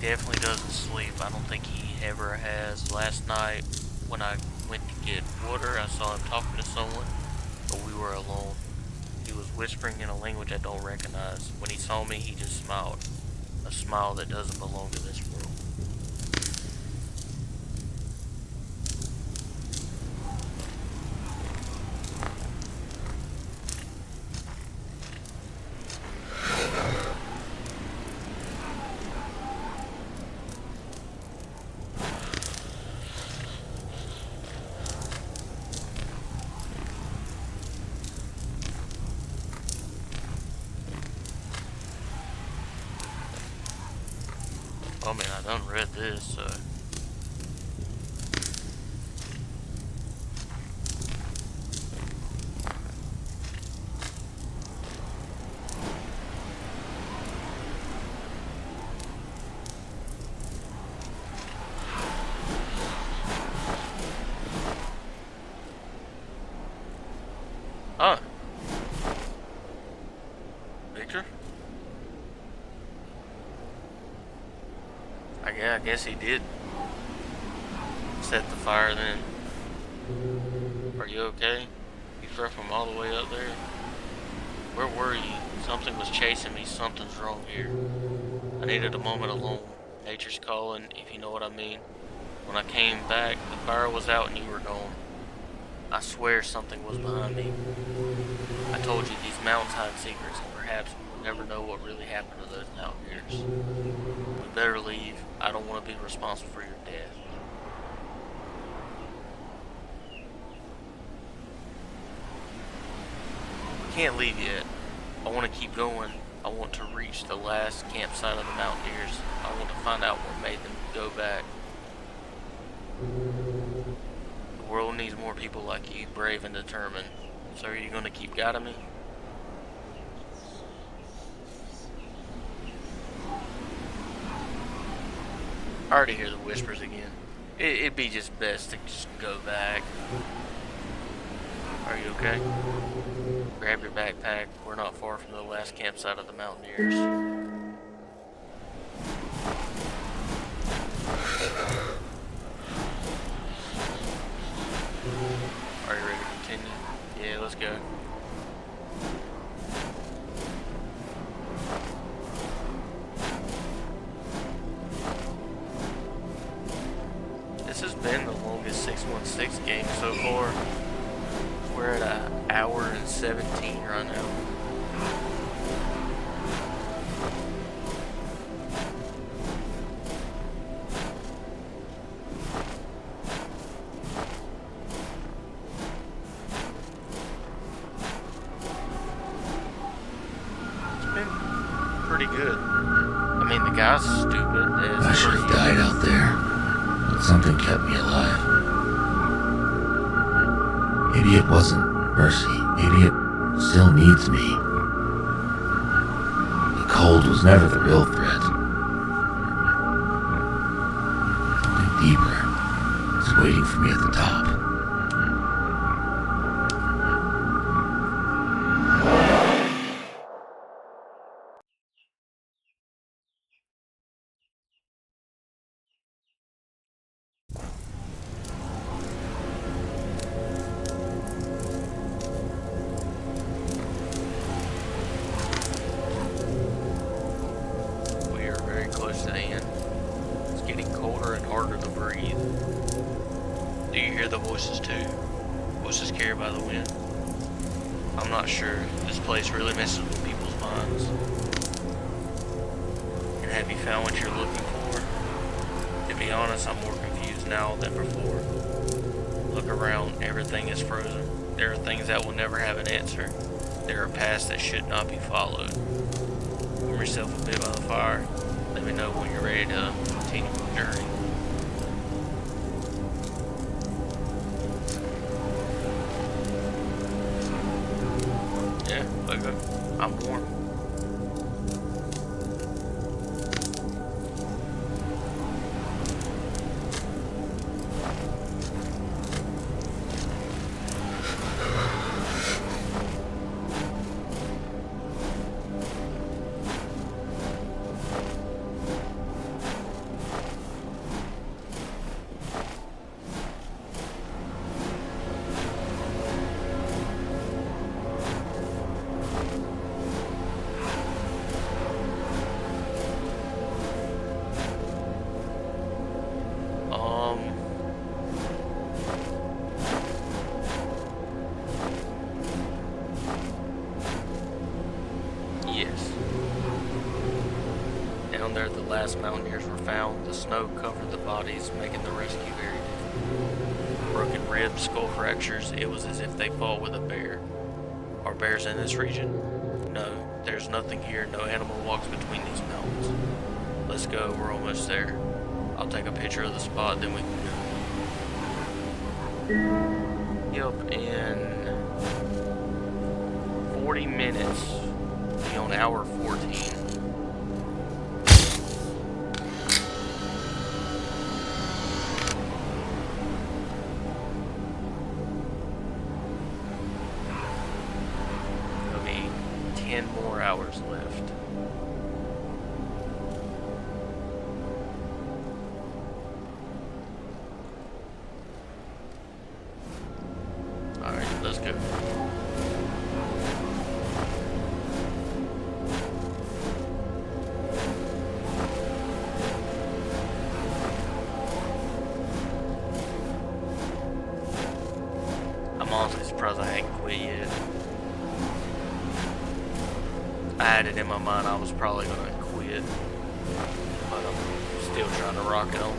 Definitely doesn't sleep. I don't think he ever has. Last night, when I went to get water, I saw him talking to someone, but we were alone. He was whispering in a language I don't recognize. When he saw me, he just smiled. A smile that doesn't belong to this world. I mean, I done read this, so. Oh. Victor? I guess he did set the fire then. Are you okay? You threw from all the way up there? Where were you? Something was chasing me. Something's wrong here. I needed a moment alone. Nature's calling, if you know what I mean. When I came back, the fire was out and you were gone. I swear something was behind me. I told you these mountains hide secrets, and perhaps we'll never know what really happened to those mountaineers. We better leave. I don't want to be responsible for your death. We can't leave yet. I want to keep going. I want to reach the last campsite of the mountaineers. I want to find out what made them go back. The world needs more people like you, brave and determined. So are you going to keep guiding me? I already hear the whispers again. It'd be just best to just go back. Are you okay? Grab your backpack. We're not far from the last campsite of the mountaineers. Are you ready to continue? Yeah, let's go. This has been the longest 616 game so far. We're at an hour and 17 right now. Pretty good. I mean, the guy's stupid. I should have died out there, but something kept me alive. Maybe it wasn't mercy. Maybe it still needs me. The cold was never the real threat. Something deeper is waiting for me at the top. Close to the end. It's getting colder and harder to breathe. Do you hear the voices too? Voices carried by the wind? I'm not sure. This place really messes with people's minds. And have you found what you're looking for? To be honest, I'm more confused now than before. Look around, everything is frozen. There are things that will never have an answer. There are paths that should not be followed. Warm yourself a bit by the fire. Let me know when you're ready to continue the journey. Yeah, look good. I'm warm. Yes. Down there, the last mountaineers were found. The snow covered the bodies, making the rescue very difficult. Broken ribs, skull fractures. It was as if they fought with a bear. Are bears in this region? No, there's nothing here. No animal walks between these mountains. Let's go. We're almost there. I'll take a picture of the spot, then we can go. Yep, in 40 minutes, we'll be on hour 14. There'll be 10 more hours left. Alright, let's go. I'm honestly surprised I ain't quit yet. I had it in my mind I was probably gonna quit, but I'm still trying to rock it on.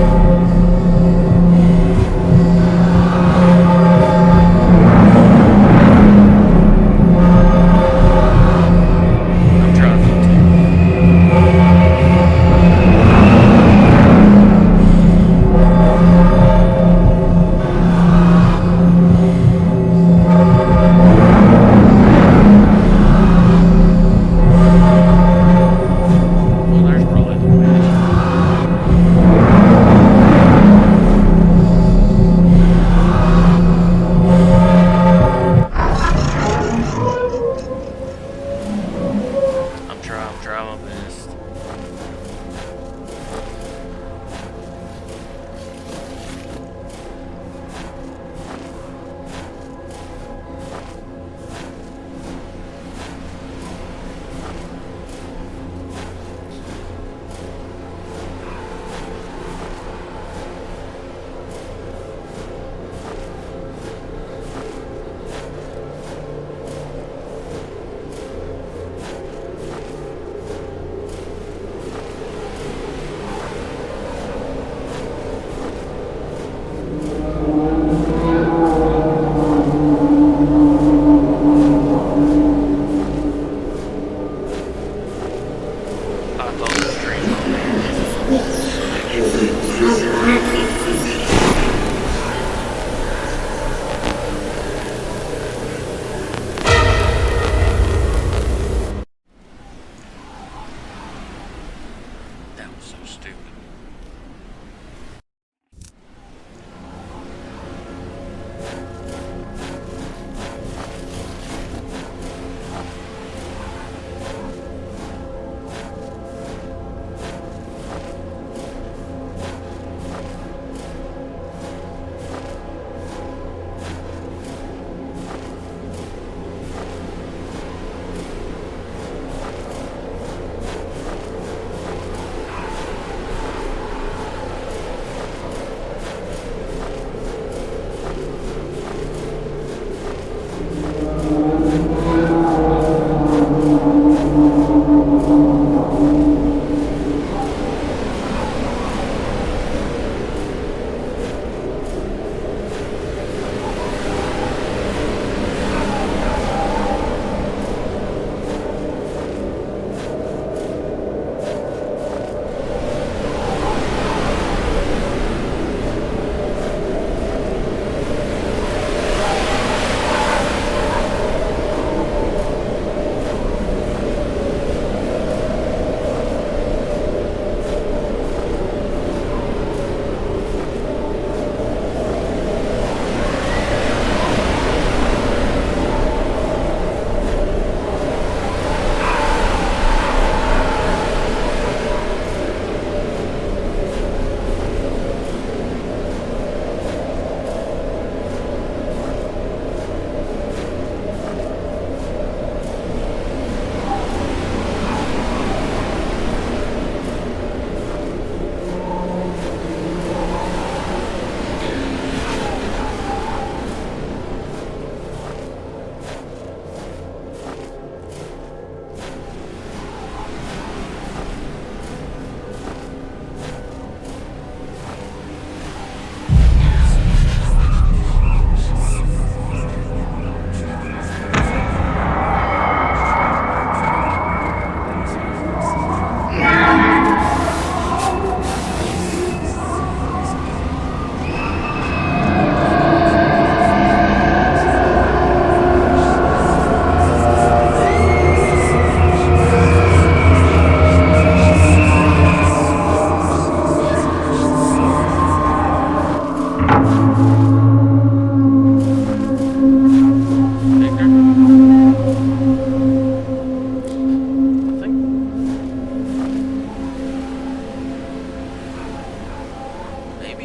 I'm trying not to. Well, there's probably the witch. I'm trying my best. I thought the stream that was so stupid.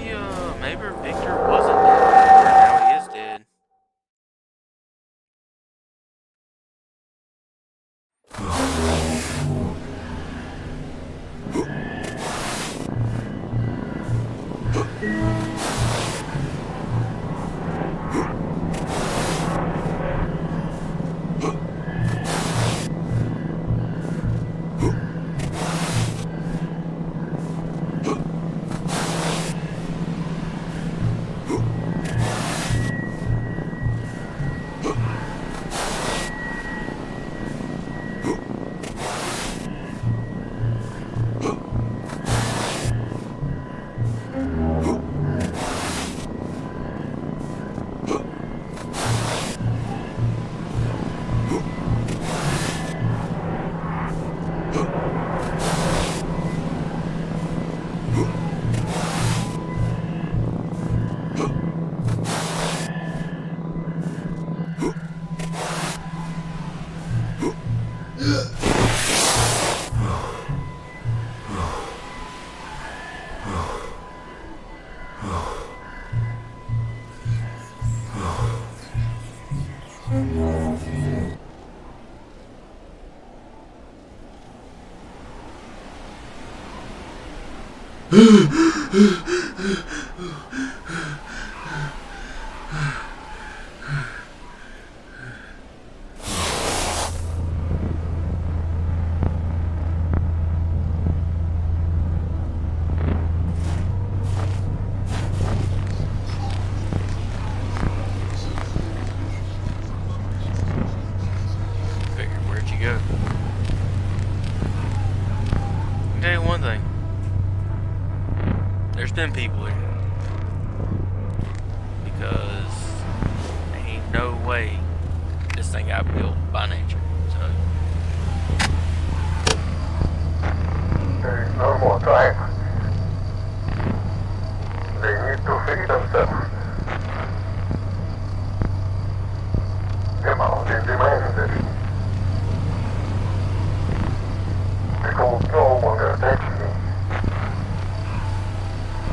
maybe Victor wasn't dead. Now he is dead. Victor, where'd you go? I'll tell you one thing. There's been people here. Because there ain't no way this thing got built by nature. So There is no more time. They need to free themselves. The mountain demands it. The cold no longer takes me.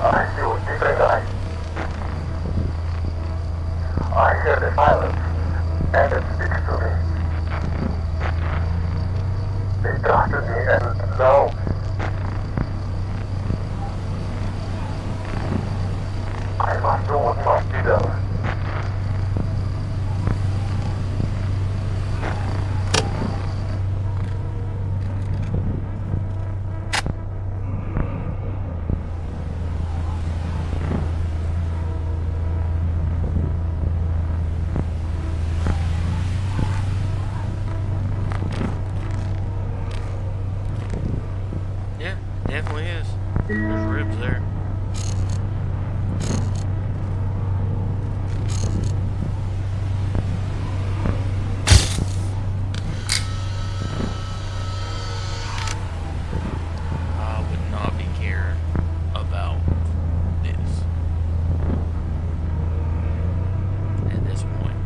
I see what different eyes. I hear the silence, and it speaks to me. They trusted me, and now I must do what must be done. yeah, definitely is. There's ribs there. I would not be caring about this at this point.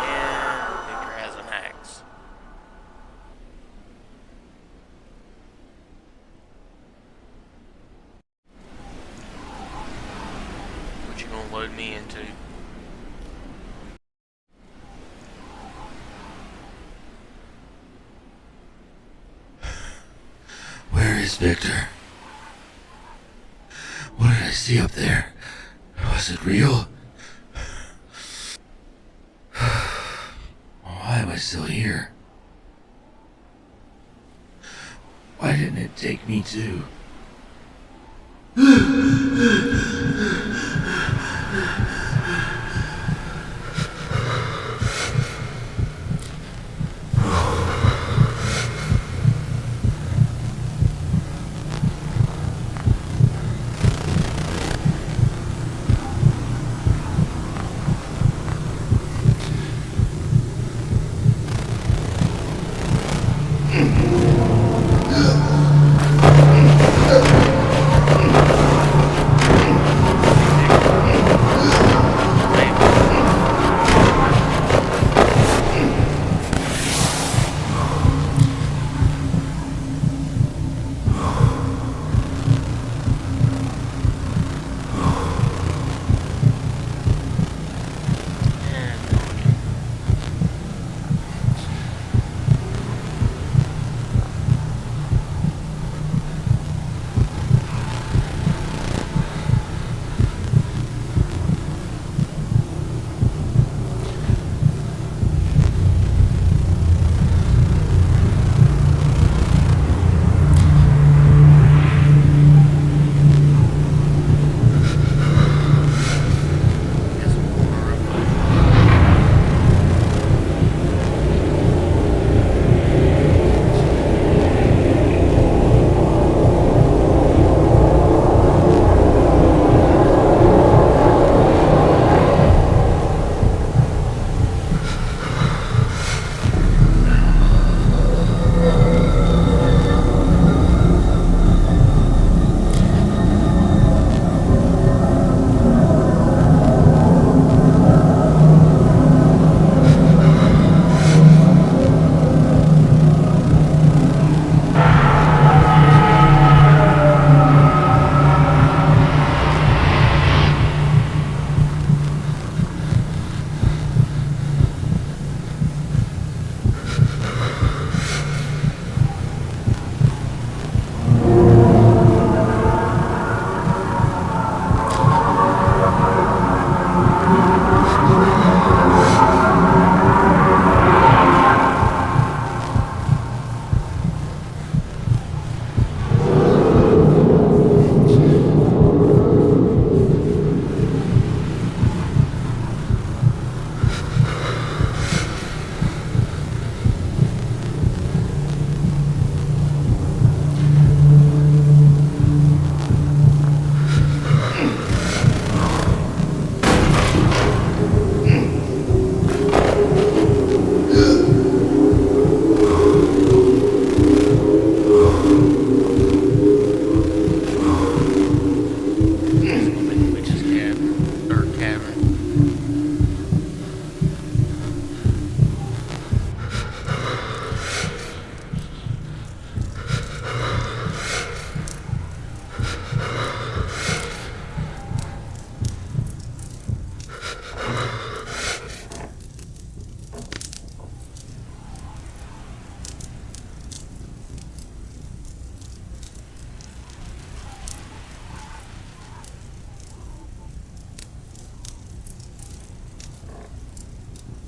And Victor has an axe. What you gonna load me into? Where is Victor? What did I see up there? Was it real? Why am I still here? Why didn't it take me too?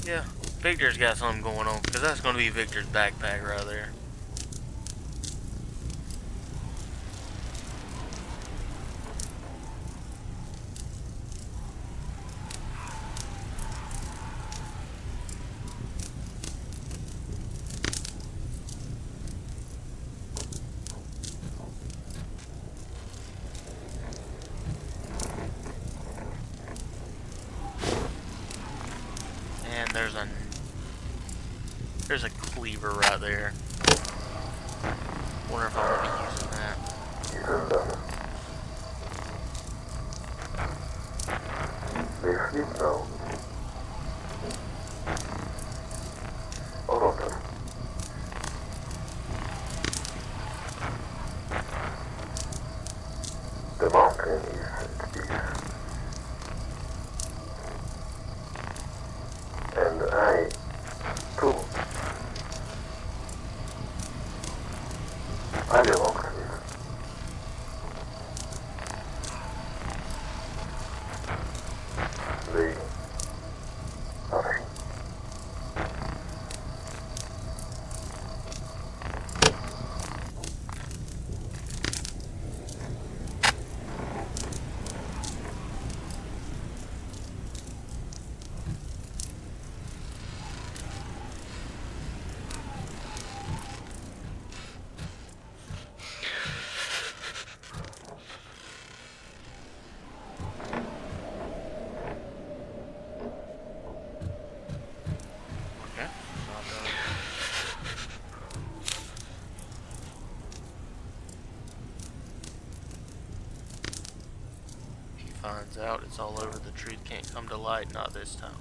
Yeah, Victor's got something going on, because that's going to be Victor's backpack right there. And there's a cleaver right there. Wonder if I'm gonna be using that. They sleep now. All of them. The mountain is at peace. And I, too. I belong to it. They nothing. finds out it's all over, the truth can't come to light, not this time.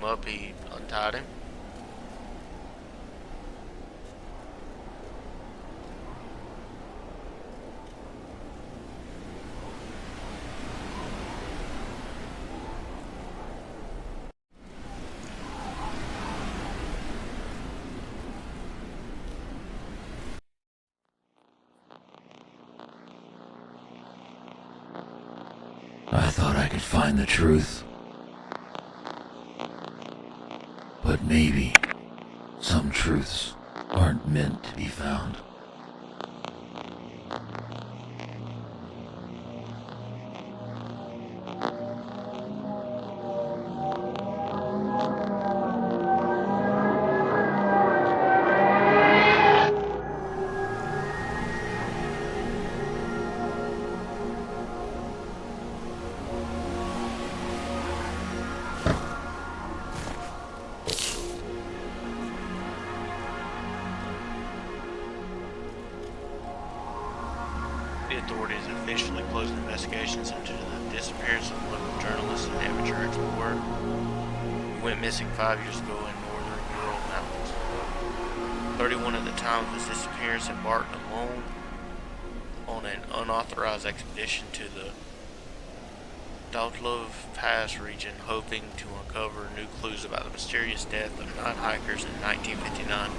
Up, he untied him. I thought I could find the truth. But maybe some truths aren't meant to be found. The authorities officially closed investigations into the disappearance of local journalist and amateur explorer who went missing 5 years ago in northern Ural Mountains. 31 at the time of his disappearance embarked alone on an unauthorized expedition to the Dyatlov Pass region, hoping to uncover new clues about the mysterious death of 9 hikers in 1959.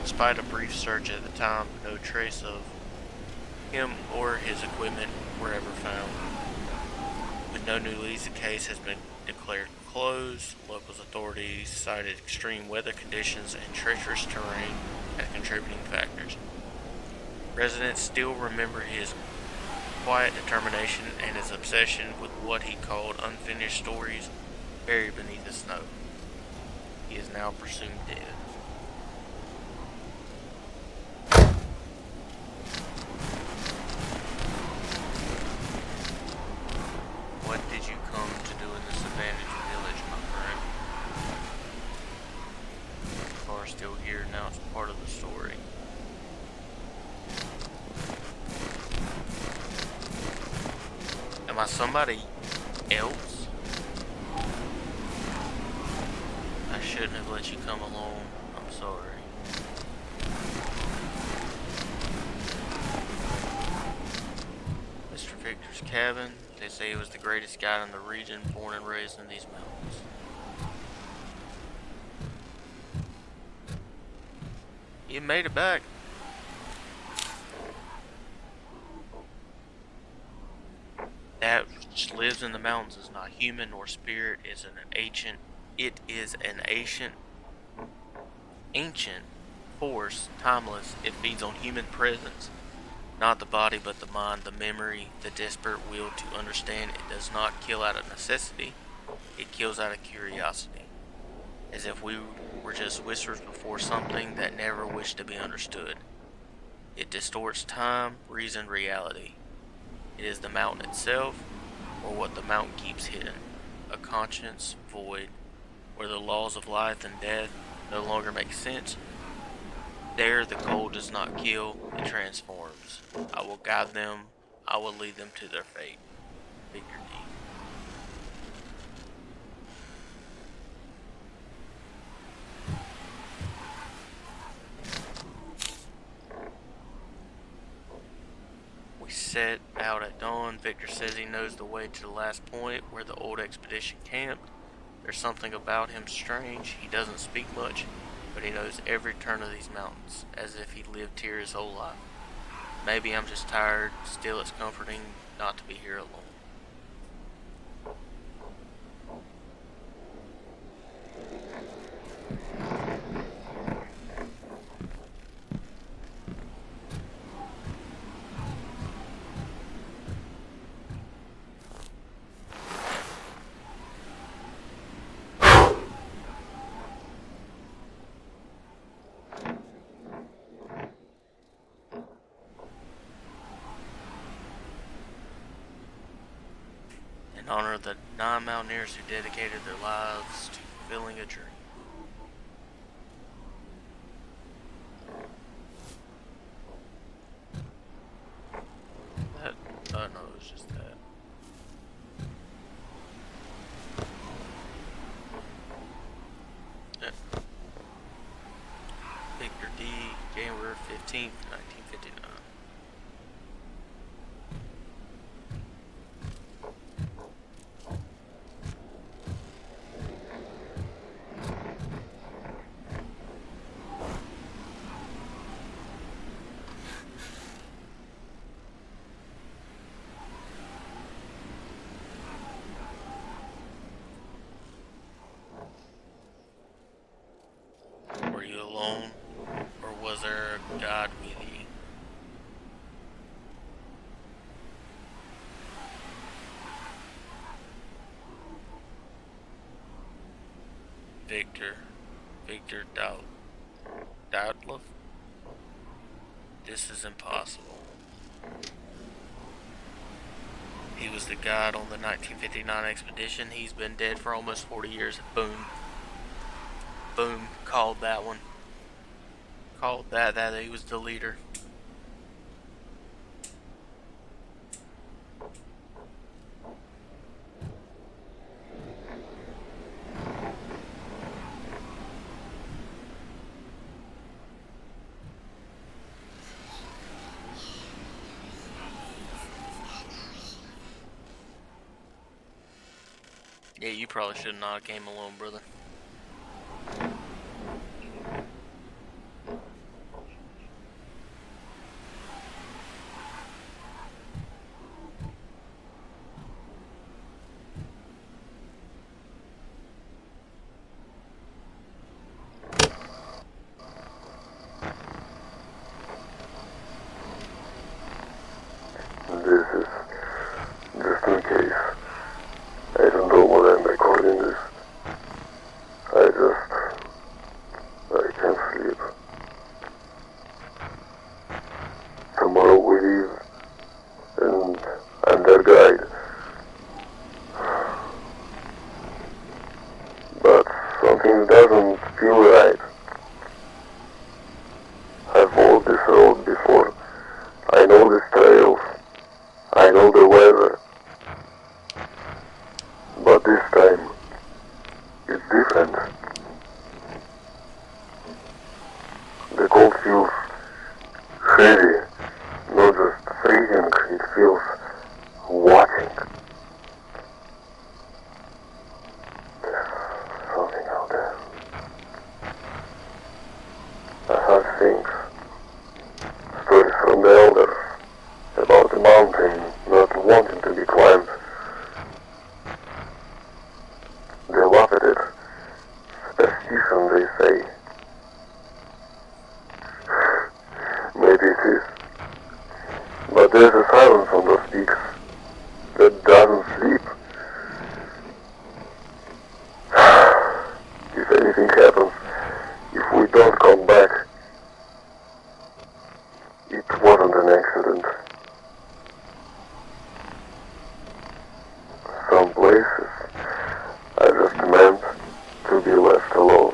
Despite a brief search at the time, no trace of him or his equipment were ever found. With no new leads, the case has been declared closed. Local authorities cited extreme weather conditions and treacherous terrain as contributing factors. Residents still remember his quiet determination and his obsession with what he called unfinished stories buried beneath the snow. He is now presumed dead. What did you come to do in this abandoned village, my friend? Am I somebody else? I shouldn't have let you come along. I'm sorry. Mr. Victor's cabin. They say he was the greatest guide in the region, born and raised in these mountains. You made it back. That which lives in the mountains is not human nor spirit. It is an ancient force, timeless. It feeds on human presence, not the body but the mind, the memory, the desperate will to understand. It does not kill out of necessity. It kills out of curiosity, as if we were just whispers before something that never wished to be understood. It distorts time, reason, reality. It is the mountain itself, or what the mountain keeps hidden. A conscience void, where the laws of life and death no longer make sense. There the cold does not kill, it transforms. I will guide them, I will lead them to their fate. Victor D. We set out at dawn. Victor says he knows the way to the last point where the old expedition camped. There's something about him strange. He doesn't speak much, but he knows every turn of these mountains, as if he lived here his whole life. Maybe I'm just tired, still it's comforting not to be here alone. In honor of the 9 mountaineers who dedicated their lives to fulfilling a dream. That, no, it was just that. Yeah. Victor D, January 15th, 1959. Were you alone, or was there a God with you? Victor Dyatlov? This is impossible. He was the guide on the 1959 expedition. He's been dead for almost 40 years. Boom. Boom. Called that one. Called that he was the leader. Yeah, you probably should not have came alone, brother. This is just in case. I don't know what I'm recording this. I can't sleep. Tomorrow we leave, and I'm their guide. But something doesn't feel right. I've walked this road before. I know these trails. I know the weather. But this time, it's different. The cold feels heavy, not just freezing, it feels watching. There's something out there. I heard things, stories from the elders, about the mountain not wanting to be climbed. They laugh at it. Superstition, they say. Maybe it is. But there's a silence on those peaks that doesn't sleep. If anything happens, if we don't come back, it wasn't an accident. Some places are just meant to be left alone.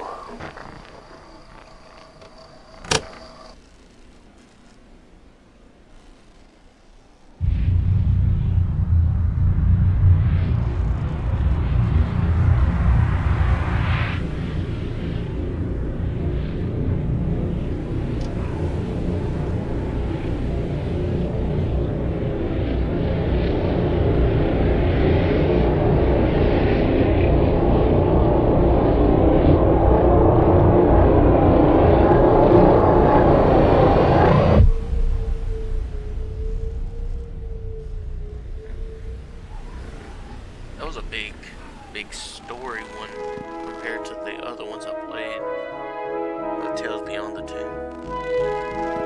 That was a big story one compared to the other ones I played. Tales Beyond the Tomb.